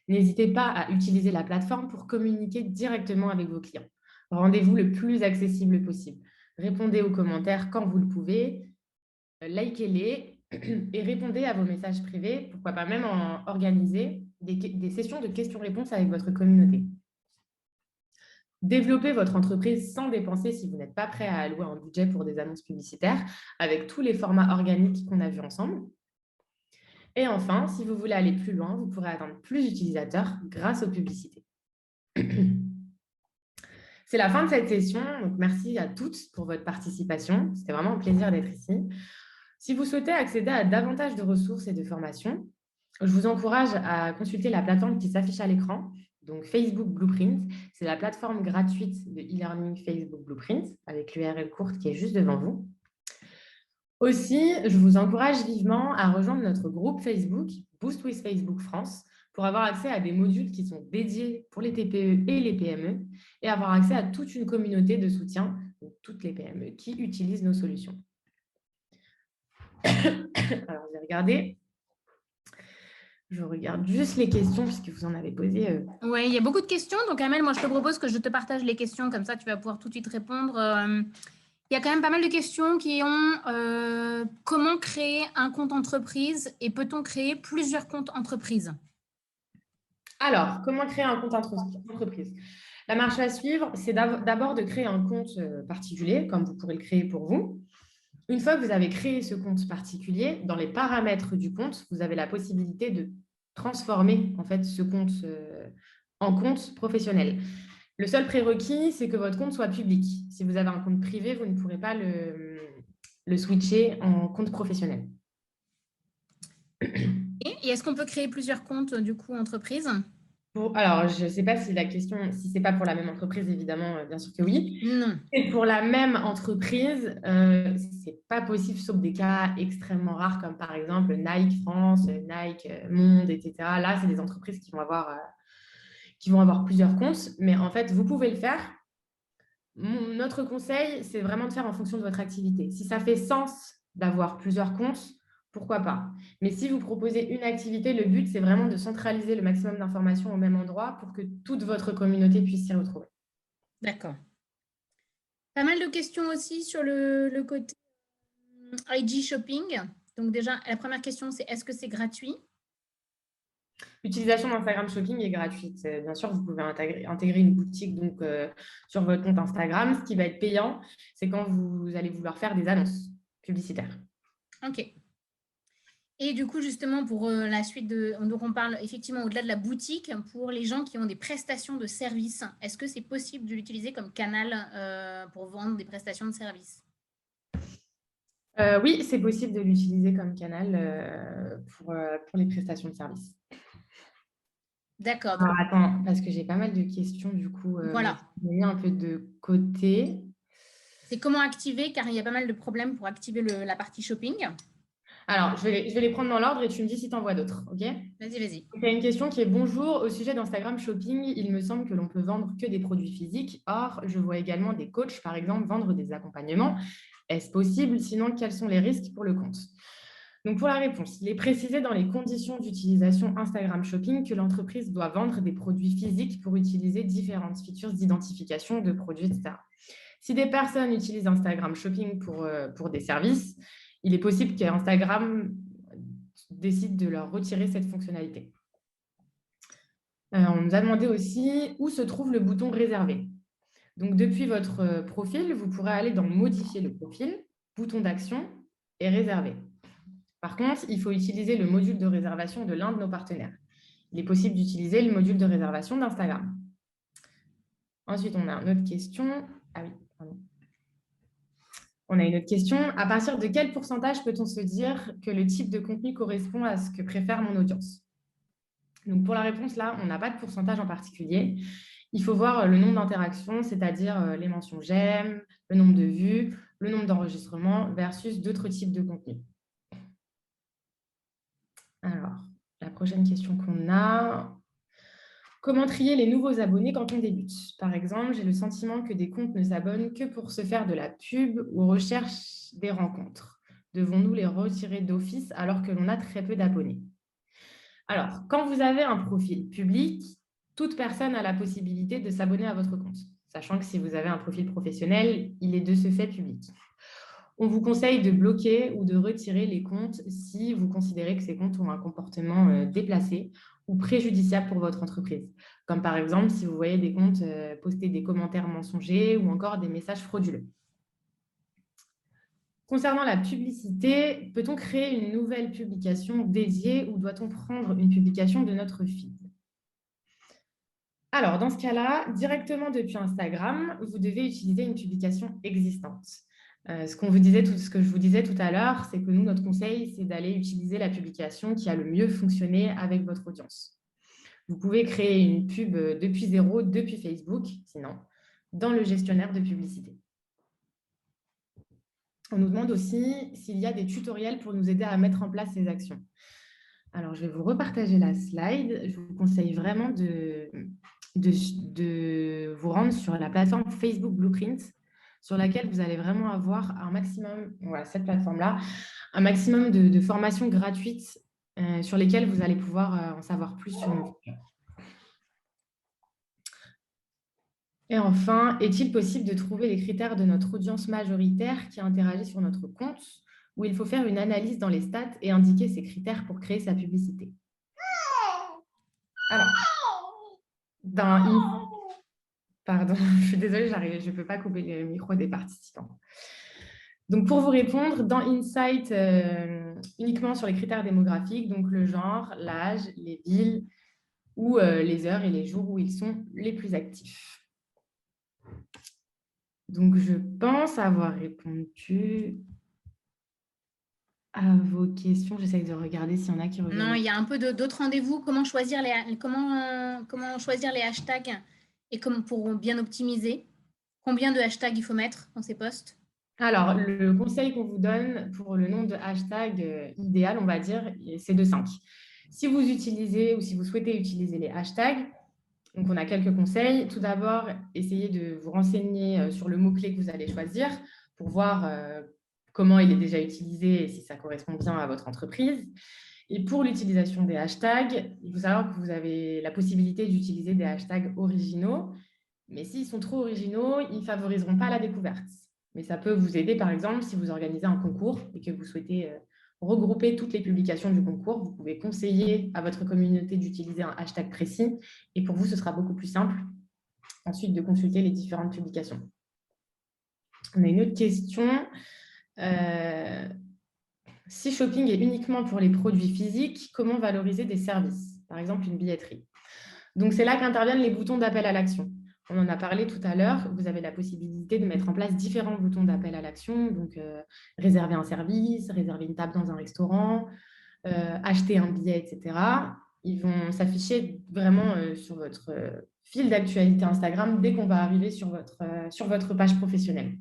N'hésitez pas à utiliser la plateforme pour communiquer directement avec vos clients. Rendez-vous le plus accessible possible. Répondez aux commentaires quand vous le pouvez. Likez-les et répondez à vos messages privés, pourquoi pas même organiser des sessions de questions-réponses avec votre communauté. Développez votre entreprise sans dépenser si vous n'êtes pas prêt à allouer un budget pour des annonces publicitaires avec tous les formats organiques qu'on a vus ensemble. Et enfin, si vous voulez aller plus loin, vous pourrez atteindre plus d'utilisateurs grâce aux publicités. C'est la fin de cette session, donc merci à toutes pour votre participation. C'était vraiment un plaisir d'être ici. Si vous souhaitez accéder à davantage de ressources et de formations, je vous encourage à consulter la plateforme qui s'affiche à l'écran, donc Facebook Blueprint. C'est la plateforme gratuite de e-learning Facebook Blueprint, avec l'URL courte qui est juste devant vous. Aussi, je vous encourage vivement à rejoindre notre groupe Facebook, Boost with Facebook France, pour avoir accès à des modules qui sont dédiés pour les TPE et les PME, et avoir accès à toute une communauté de soutien, donc toutes les PME qui utilisent nos solutions. Alors, je vais regarder. Je regarde juste les questions puisque vous en avez posé. Oui, il y a beaucoup de questions. Donc, Amel, moi, je te propose que je te partage les questions. Comme ça, tu vas pouvoir tout de suite répondre. Il y a quand même pas mal de questions qui ont comment créer un compte entreprise et peut-on créer plusieurs comptes entreprises? Alors, comment créer un compte entreprise? La marche à suivre, c'est d'abord de créer un compte particulier, comme vous pourrez le créer pour vous. Une fois que vous avez créé ce compte particulier, dans les paramètres du compte, vous avez la possibilité de transformer en fait ce compte en compte professionnel. Le seul prérequis, c'est que votre compte soit public. Si vous avez un compte privé, vous ne pourrez pas le switcher en compte professionnel. Et est-ce qu'on peut créer plusieurs comptes, du coup, entreprise? Alors, je ne sais pas si la question, si ce n'est pas pour la même entreprise, évidemment, bien sûr que oui. Non. Et pour la même entreprise, ce n'est pas possible, sauf des cas extrêmement rares, comme par exemple Nike France, Nike Monde, etc. Là, c'est des entreprises qui vont avoir qui vont avoir plusieurs comptes, mais en fait, vous pouvez le faire. Notre conseil, c'est vraiment de faire en fonction de votre activité. Si ça fait sens d'avoir plusieurs comptes, pourquoi pas? Mais si vous proposez une activité, le but, c'est vraiment de centraliser le maximum d'informations au même endroit pour que toute votre communauté puisse s'y retrouver. D'accord. Pas mal de questions aussi sur le côté IG Shopping. Donc déjà, la première question, c'est est-ce que c'est gratuit? L'utilisation d'Instagram Shopping est gratuite. Bien sûr, vous pouvez intégrer une boutique donc, sur votre compte Instagram. Ce qui va être payant, c'est quand vous allez vouloir faire des annonces publicitaires. Ok. Et du coup, justement, pour la suite donc on parle effectivement au-delà de la boutique, pour les gens qui ont des prestations de services, est-ce que c'est possible de l'utiliser comme canal pour vendre des prestations de services? Oui, c'est possible de l'utiliser comme canal pour les prestations de services. D'accord. Alors, attends, parce que j'ai pas mal de questions, du coup, mais Voilà. je vais mis un peu de côté. C'est comment activer, car il y a pas mal de problèmes pour activer la partie shopping. Alors, je vais les prendre dans l'ordre et tu me dis si tu en vois d'autres, OK? Vas-y, vas-y. Donc, il y a une question qui est: bonjour, au sujet d'Instagram Shopping, il me semble que l'on peut vendre que des produits physiques. Or, je vois également des coachs, par exemple, vendre des accompagnements. Est-ce possible? Sinon, quels sont les risques pour le compte? Donc, pour la réponse, il est précisé dans les conditions d'utilisation Instagram Shopping que l'entreprise doit vendre des produits physiques pour utiliser différentes features d'identification de produits, etc. Si des personnes utilisent Instagram Shopping pour des services, il est possible qu'Instagram décide de leur retirer cette fonctionnalité. On nous a demandé aussi où se trouve le bouton réservé. Donc, depuis votre profil, vous pourrez aller dans modifier le profil, bouton d'action et réserver. Par contre, il faut utiliser le module de réservation de l'un de nos partenaires. Il est possible d'utiliser le module de réservation d'Instagram. Ensuite, on a une autre question. Ah oui, pardon. On a une autre question. À partir de quel pourcentage peut-on se dire que le type de contenu correspond à ce que préfère mon audience? Donc, pour la réponse, là, on n'a pas de pourcentage en particulier. Il faut voir le nombre d'interactions, c'est-à-dire les mentions j'aime, le nombre de vues, le nombre d'enregistrements versus d'autres types de contenus. Alors, la prochaine question qu'on a: comment trier les nouveaux abonnés quand on débute? Par exemple, j'ai le sentiment que des comptes ne s'abonnent que pour se faire de la pub ou recherchent des rencontres. Devons-nous les retirer d'office alors que l'on a très peu d'abonnés? Alors, quand vous avez un profil public, toute personne a la possibilité de s'abonner à votre compte, sachant que si vous avez un profil professionnel, il est de ce fait public. On vous conseille de bloquer ou de retirer les comptes si vous considérez que ces comptes ont un comportement déplacé ou préjudiciable pour votre entreprise. Comme par exemple, si vous voyez des comptes poster des commentaires mensongers ou encore des messages frauduleux. Concernant la publicité, peut-on créer une nouvelle publication dédiée ou doit-on prendre une publication de notre feed? Alors, dans ce cas-là, directement depuis Instagram, vous devez utiliser une publication existante. Ce que je vous disais tout à l'heure, c'est que nous, notre conseil, c'est d'aller utiliser la publication qui a le mieux fonctionné avec votre audience. Vous pouvez créer une pub depuis zéro, depuis Facebook, sinon, dans le gestionnaire de publicité. On nous demande aussi s'il y a des tutoriels pour nous aider à mettre en place ces actions. Alors, je vais vous repartager la slide. Je vous conseille vraiment de vous rendre sur la plateforme Facebook Blueprint, sur laquelle vous allez vraiment avoir un maximum, voilà, cette plateforme-là, un maximum de formations gratuites sur lesquelles vous allez pouvoir en savoir plus sur nous. Et enfin, est-il possible de trouver les critères de notre audience majoritaire qui interagit sur notre compte, où il faut faire une analyse dans les stats et indiquer ces critères pour créer sa publicité? Alors, pardon, je suis désolée, je ne peux pas couper le micro des participants. Donc, pour vous répondre, dans Insight, uniquement sur les critères démographiques, donc le genre, l'âge, les villes ou les heures et les jours où ils sont les plus actifs. Donc, je pense avoir répondu à vos questions. J'essaie de regarder s'il y en a qui reviennent. Non, il y a un peu d'autres rendez-vous. Comment choisir les hashtags et pour bien optimiser? Combien de hashtags il faut mettre dans ces posts? Alors, le conseil qu'on vous donne pour le nombre de hashtags idéal, on va dire, c'est de 5. Si vous utilisez ou si vous souhaitez utiliser les hashtags, Donc, on a quelques conseils. Tout d'abord, essayez de vous renseigner sur le mot-clé que vous allez choisir pour voir comment il est déjà utilisé et si ça correspond bien à votre entreprise. Et pour l'utilisation des hashtags, il faut savoir que vous avez la possibilité d'utiliser des hashtags originaux, mais s'ils sont trop originaux, ils ne favoriseront pas la découverte. Mais ça peut vous aider, par exemple, si vous organisez un concours et que vous souhaitez regrouper toutes les publications du concours, vous pouvez conseiller à votre communauté d'utiliser un hashtag précis. Et pour vous, ce sera beaucoup plus simple ensuite de consulter les différentes publications. On a une autre question. Si shopping est uniquement pour les produits physiques, comment valoriser des services, par exemple une billetterie? Donc, c'est là qu'interviennent les boutons d'appel à l'action. On en a parlé tout à l'heure. Vous avez la possibilité de mettre en place différents boutons d'appel à l'action. Donc, réserver un service, réserver une table dans un restaurant, acheter un billet, etc. Ils vont s'afficher vraiment sur votre fil d'actualité Instagram dès qu'on va arriver sur votre page professionnelle.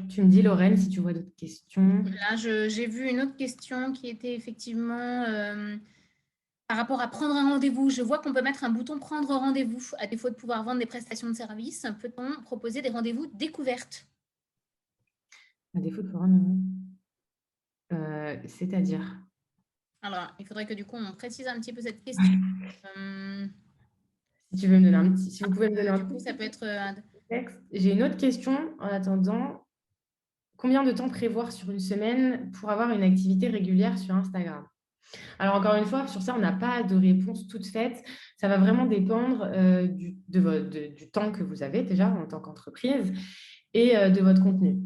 Tu me dis, Lorraine, si tu vois d'autres questions. Là, j'ai vu une autre question qui était effectivement par rapport à prendre un rendez-vous. Je vois qu'on peut mettre un bouton prendre rendez-vous. À défaut de pouvoir vendre des prestations de services, peut-on proposer des rendez-vous découvertes? À défaut de forum, c'est-à-dire. Alors, il faudrait que du coup, on précise un petit peu cette question. Si tu veux me donner un petit, si vous pouvez me donner un Du coup, petit ça peut être texte. J'ai une autre question en attendant. Combien de temps prévoir sur une semaine pour avoir une activité régulière sur Instagram? Alors, encore une fois, sur ça, on n'a pas de réponse toute faite. Ça va vraiment dépendre du temps que vous avez déjà en tant qu'entreprise et de votre contenu.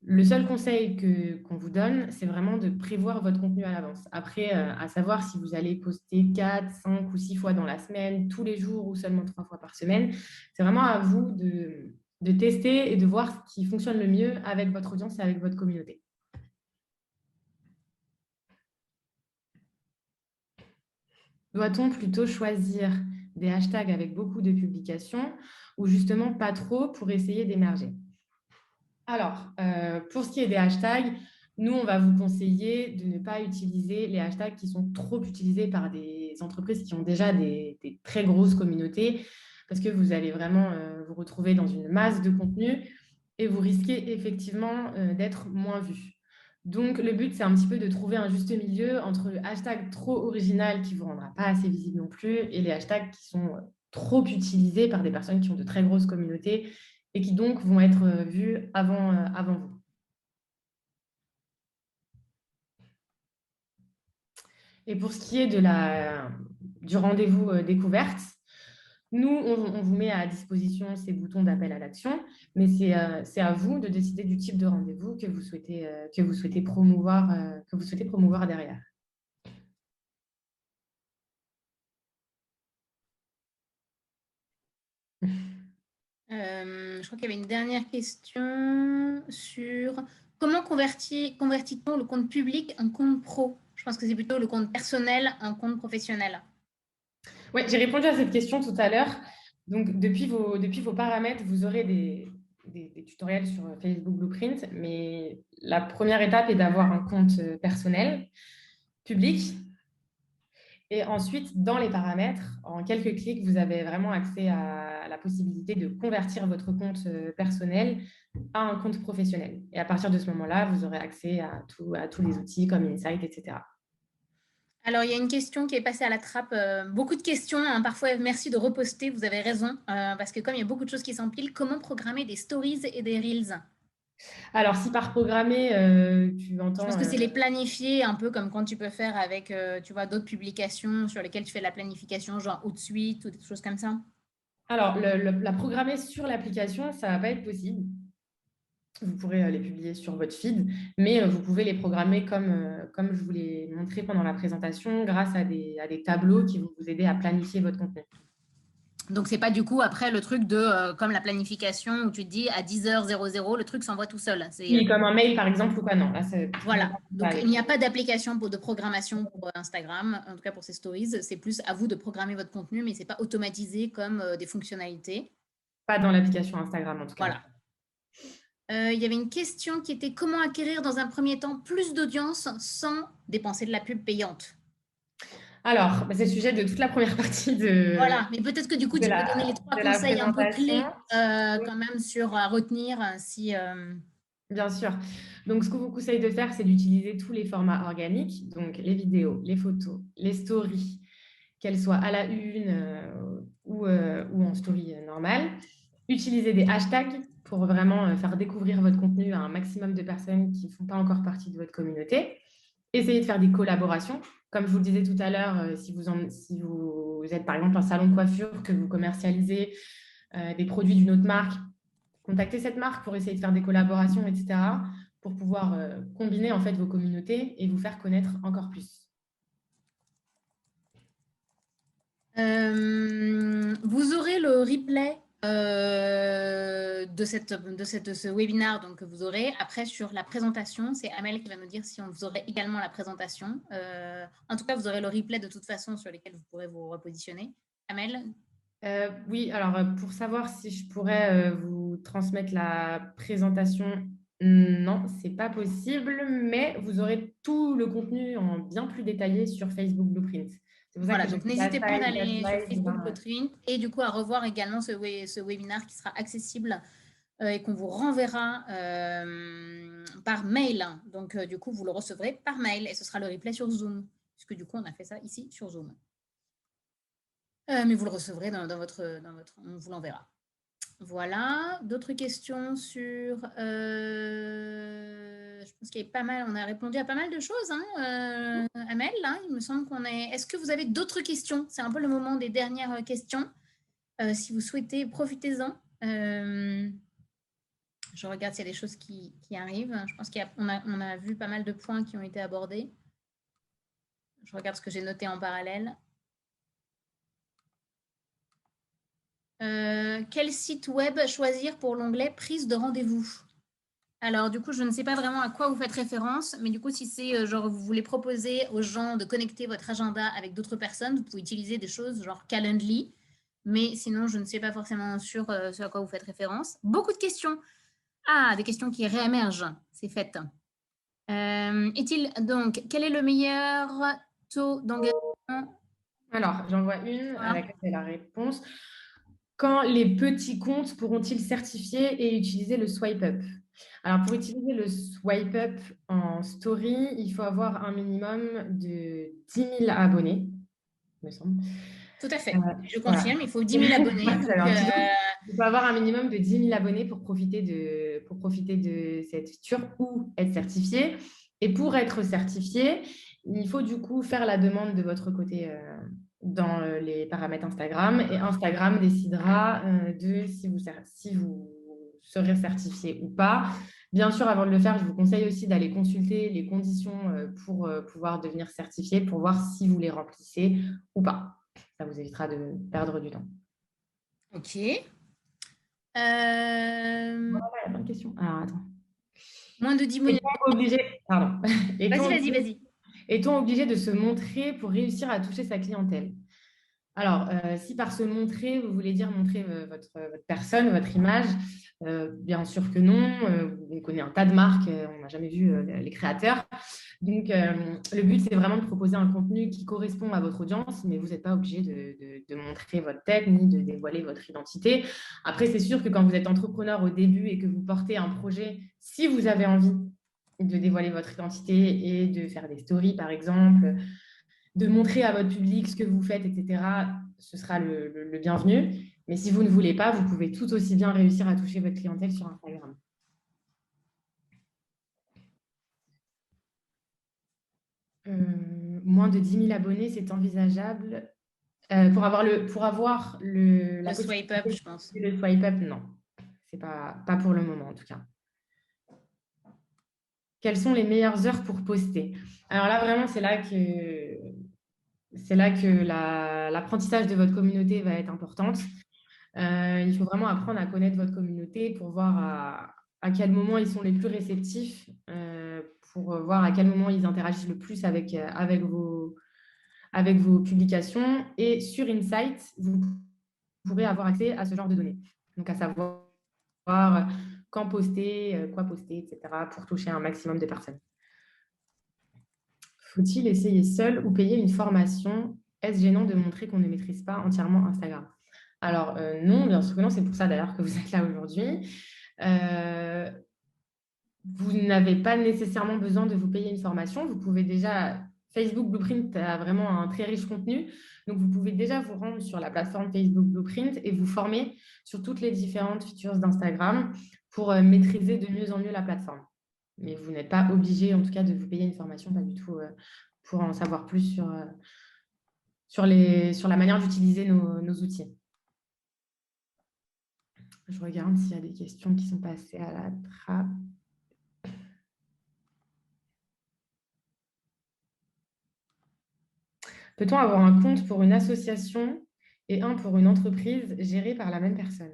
Le seul conseil qu'on vous donne, c'est vraiment de prévoir votre contenu à l'avance. Après, à savoir si vous allez poster 4, 5 ou 6 fois dans la semaine, tous les jours ou seulement 3 fois par semaine, c'est vraiment à vous de tester et de voir ce qui fonctionne le mieux avec votre audience et avec votre communauté. Doit-on plutôt choisir des hashtags avec beaucoup de publications ou justement pas trop pour essayer d'émerger? Alors, pour ce qui est des hashtags, nous, on va vous conseiller de ne pas utiliser les hashtags qui sont trop utilisés par des entreprises qui ont déjà des très grosses communautés parce que vous allez vraiment vous retrouver dans une masse de contenu et vous risquez effectivement d'être moins vu. Donc, le but, c'est un petit peu de trouver un juste milieu entre le hashtag trop original qui ne vous rendra pas assez visible non plus et les hashtags qui sont trop utilisés par des personnes qui ont de très grosses communautés et qui donc vont être vus avant vous. Et pour ce qui est du rendez-vous découverte, nous, on vous met à disposition ces boutons d'appel à l'action, mais c'est à vous de décider du type de rendez-vous que vous souhaitez promouvoir derrière. je crois qu'il y avait une dernière question sur comment convertit-on le compte public en compte pro? Je pense que c'est plutôt le compte personnel en compte professionnel. Oui, j'ai répondu à cette question tout à l'heure. Donc, depuis vos paramètres, vous aurez des tutoriels sur Facebook Blueprint, mais la première étape est d'avoir un compte personnel, public. Et ensuite, dans les paramètres, en quelques clics, vous avez vraiment accès à la possibilité de convertir votre compte personnel à un compte professionnel. Et à partir de ce moment-là, vous aurez accès à tous les outils comme Insight, etc. Alors, il y a une question qui est passée à la trappe. Beaucoup de questions, hein. Parfois, merci de reposter, vous avez raison. Parce que comme il y a beaucoup de choses qui s'empilent, comment programmer des stories et des reels? Alors, si par programmer, tu Je entends... pense que c'est les planifier, un peu comme quand tu peux faire avec, tu vois, d'autres publications sur lesquelles tu fais de la planification, genre ou de suite ou des choses comme ça. Alors, la programmer sur l'application, ça ne va pas être possible. Vous pourrez les publier sur votre feed, mais vous pouvez les programmer comme je vous l'ai montré pendant la présentation, grâce à des tableaux qui vont vous aider à planifier votre contenu. Donc, c'est pas du coup après le truc de comme la planification où tu te dis à 10h00, le truc s'envoie tout seul. Oui, comme un mail, par exemple, ou quoi, non. Là, Voilà. Donc, il n'y a pas d'application de programmation pour Instagram, en tout cas pour ces stories. C'est plus à vous de programmer votre contenu, mais c'est pas automatisé comme des fonctionnalités. Pas dans l'application Instagram, en tout cas. Voilà. Il y avait une question qui était comment acquérir dans un premier temps plus d'audience sans dépenser de la pub payante? Alors, c'est le sujet de toute la première partie Voilà, mais peut-être que du coup, de tu peux donner les la, 3 de la conseils un peu présentation. clés quand même sur à retenir si. Bien sûr. Donc, ce que vous conseille de faire, c'est d'utiliser tous les formats organiques, donc les vidéos, les photos, les stories, qu'elles soient à la une ou en story normale. Utilisez des hashtags pour vraiment faire découvrir votre contenu à un maximum de personnes qui ne font pas encore partie de votre communauté. Essayez de faire des collaborations. Comme je vous le disais tout à l'heure, si vous êtes par exemple un salon de coiffure, que vous commercialisez des produits d'une autre marque, contactez cette marque pour essayer de faire des collaborations, etc., pour pouvoir combiner en fait vos communautés et vous faire connaître encore plus. Vous aurez le replay de ce webinaire donc, que vous aurez. Après, sur la présentation, c'est Amel qui va nous dire si on vous aurez également la présentation. En tout cas, vous aurez le replay de toute façon sur lesquels vous pourrez vous repositionner. Amel? Oui, alors pour savoir si je pourrais vous transmettre la présentation, non, c'est pas possible, mais vous aurez tout le contenu en bien plus détaillé sur Facebook Blueprint. C'est pour ça Voilà, que j'ai donc fait la n'hésitez pas slide, d'aller sur Facebook là. Blueprint et du coup à revoir également ce webinaire qui sera accessible et qu'on vous renverra par mail. Donc du coup, vous le recevrez par mail et ce sera le replay sur Zoom, puisque du coup, on a fait ça ici sur Zoom. Mais vous le recevrez dans votre... On vous l'enverra. Voilà. D'autres questions sur... je pense qu'il y a pas mal... On a répondu à pas mal de choses, hein, Amel, là, il me semble qu'on est... Est-ce que vous avez d'autres questions? C'est un peu le moment des dernières questions. Si vous souhaitez, profitez-en. Je regarde s'il y a des choses qui arrivent. Je pense qu'on a vu pas mal de points qui ont été abordés. Je regarde ce que j'ai noté en parallèle. Quel site web choisir pour l'onglet prise de rendez-vous? Alors, du coup, je ne sais pas vraiment à quoi vous faites référence, mais du coup, si c'est genre vous voulez proposer aux gens de connecter votre agenda avec d'autres personnes, vous pouvez utiliser des choses genre Calendly. Mais sinon, je ne sais pas forcément sur ce à quoi vous faites référence. Beaucoup de questions. Ah, des questions qui réémergent. C'est fait. Est-il donc, quel est le meilleur taux d'engagement? Alors, j'en vois une à Ah, laquelle c'est la réponse. Quand les petits comptes pourront-ils certifier et utiliser le swipe up? Alors, pour utiliser le swipe up en story, il faut avoir un minimum de 10 000 abonnés, il me semble. tout à fait. Je Voilà. confirme, il faut 10 000 abonnés. J'avais Donc, un petit doute. Il faut avoir un minimum de 10 000 abonnés pour profiter de cette feature ou être certifié. Et pour être certifié, il faut du coup faire la demande de votre côté dans les paramètres Instagram. Et Instagram décidera de si vous serez certifié ou pas. Bien sûr, avant de le faire, je vous conseille aussi d'aller consulter les conditions pour pouvoir devenir certifié pour voir si vous les remplissez ou pas. Ça vous évitera de perdre du temps. ok. Voilà la bonne question. Alors, attends. Moins de 10 minutes. Est-on obligé, pardon, Vas-y, est-on vas-y, obligé, vas-y. est-on obligé de se montrer pour réussir à toucher sa clientèle? Alors, si par se montrer, vous voulez dire montrer votre personne, votre image, bien sûr que non. On connaît un tas de marques, on n'a jamais vu les créateurs. Donc, le but, c'est vraiment de proposer un contenu qui correspond à votre audience, mais vous n'êtes pas obligé de montrer votre tête ni de dévoiler votre identité. Après, c'est sûr que quand vous êtes entrepreneur au début et que vous portez un projet, si vous avez envie de dévoiler votre identité et de faire des stories, par exemple, de montrer à votre public ce que vous faites, etc., ce sera le bienvenu. Mais si vous ne voulez pas, vous pouvez tout aussi bien réussir à toucher votre clientèle sur Instagram. Moins de 10 000 abonnés, c'est envisageable. Pour avoir la Le swipe up, possibilité je pense. de le swipe up, non. C'est pas pour le moment, en tout cas. Quelles sont les meilleures heures pour poster? Alors là, vraiment, c'est là que l'apprentissage de votre communauté va être importante. Il faut vraiment apprendre à connaître votre communauté pour voir à quel moment ils sont les plus réceptifs, pour voir à quel moment ils interagissent le plus avec vos publications. Et sur Insight, vous pourrez avoir accès à ce genre de données. Donc, à savoir quand poster, quoi poster, etc. pour toucher un maximum de personnes. Faut-il essayer seul ou payer une formation? Est-ce gênant de montrer qu'on ne maîtrise pas entièrement Instagram? Alors, non, bien sûr que non. C'est pour ça d'ailleurs que vous êtes là aujourd'hui. Vous n'avez pas nécessairement besoin de vous payer une formation. Vous pouvez déjà, Facebook Blueprint a vraiment un très riche contenu. Donc, vous pouvez déjà vous rendre sur la plateforme Facebook Blueprint et vous former sur toutes les différentes features d'Instagram pour maîtriser de mieux en mieux la plateforme. Mais vous n'êtes pas obligé, en tout cas, de vous payer une formation, pas du tout, pour en savoir plus sur la manière d'utiliser nos outils. Je regarde s'il y a des questions qui sont passées à la trappe. Peut-on avoir un compte pour une association et un pour une entreprise gérée par la même personne?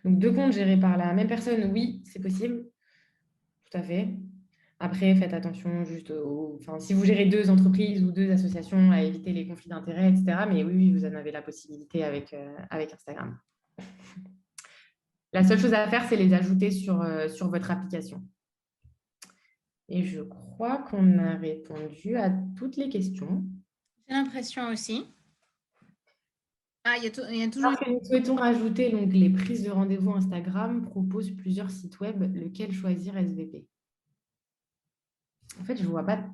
Donc, 2 comptes gérés par la même personne, oui, c'est possible. Tout à fait. Après, faites attention juste si vous gérez 2 entreprises ou 2 associations, à éviter les conflits d'intérêts, etc. Mais oui, vous en avez la possibilité avec Instagram. La seule chose à faire, c'est les ajouter sur votre application. Et je crois qu'on a répondu à toutes les questions. J'ai l'impression aussi. Ah, il y a toujours... Alors que nous souhaitons rajouter les prises de rendez-vous Instagram propose plusieurs sites web. Lequel choisir SVP? En fait, je vois pas.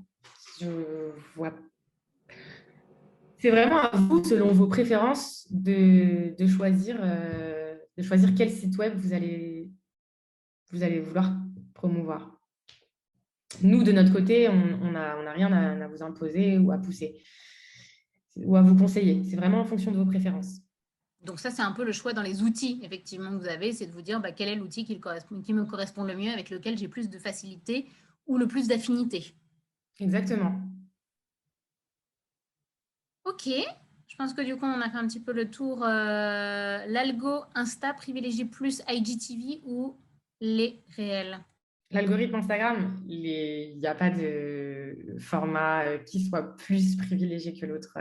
C'est vraiment à vous, selon vos préférences, de choisir quel site web vous allez vouloir promouvoir. Nous, de notre côté, on n'a rien à vous imposer ou à pousser ou à vous conseiller. C'est vraiment en fonction de vos préférences. Donc ça, c'est un peu le choix dans les outils, effectivement, que vous avez, c'est de vous dire quel est l'outil qui me correspond le mieux, avec lequel j'ai plus de facilité ou le plus d'affinité. Exactement. Ok, je pense que du coup, on a fait un petit peu le tour. L'algo Insta privilégie plus IGTV ou les réels? L'algorithme Instagram, il n'y a pas de format qui soit plus privilégié que l'autre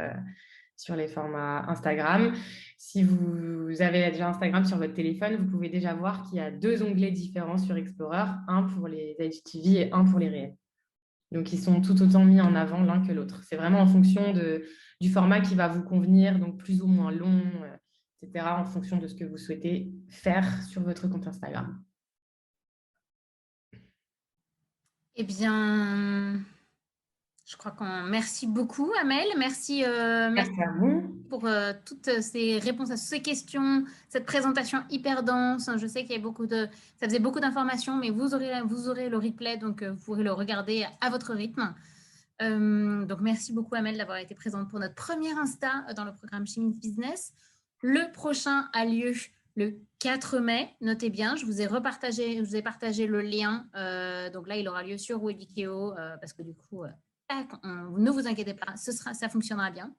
sur les formats Instagram. Si vous avez déjà Instagram sur votre téléphone, vous pouvez déjà voir qu'il y a 2 onglets différents sur Explorer, un pour les IGTV et un pour les réels. Donc, ils sont tout autant mis en avant l'un que l'autre. C'est vraiment en fonction du format qui va vous convenir, donc plus ou moins long, etc., en fonction de ce que vous souhaitez faire sur votre compte Instagram. Eh bien, je crois qu'on... Merci beaucoup, Amel. Merci à vous pour toutes ces réponses à toutes ces questions, cette présentation hyper dense. Je sais qu'il y a ça faisait beaucoup d'informations, mais vous aurez le replay, donc vous pourrez le regarder à votre rythme. Donc, merci beaucoup, Amel, d'avoir été présente pour notre premier Insta dans le programme She Business. Le prochain a lieu le 4 mai. Notez bien, je vous ai partagé le lien. Donc là, il aura lieu sur Webikeo parce que du coup, ne vous inquiétez pas, ça fonctionnera bien.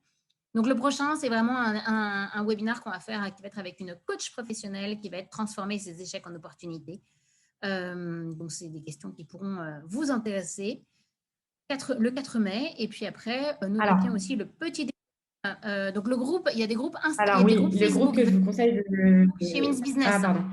Donc, le prochain, c'est vraiment un webinaire qu'on va faire qui va être avec une coach professionnelle qui va être transformer ses échecs en opportunités. Donc, c'est des questions qui pourront vous intéresser. Le 4 mai. Et puis après, notez bien aussi le petit... donc, le groupe, il y a des groupes Insta. Alors oui, le groupe que je vous conseille de... She Means Business. Ah, pardon.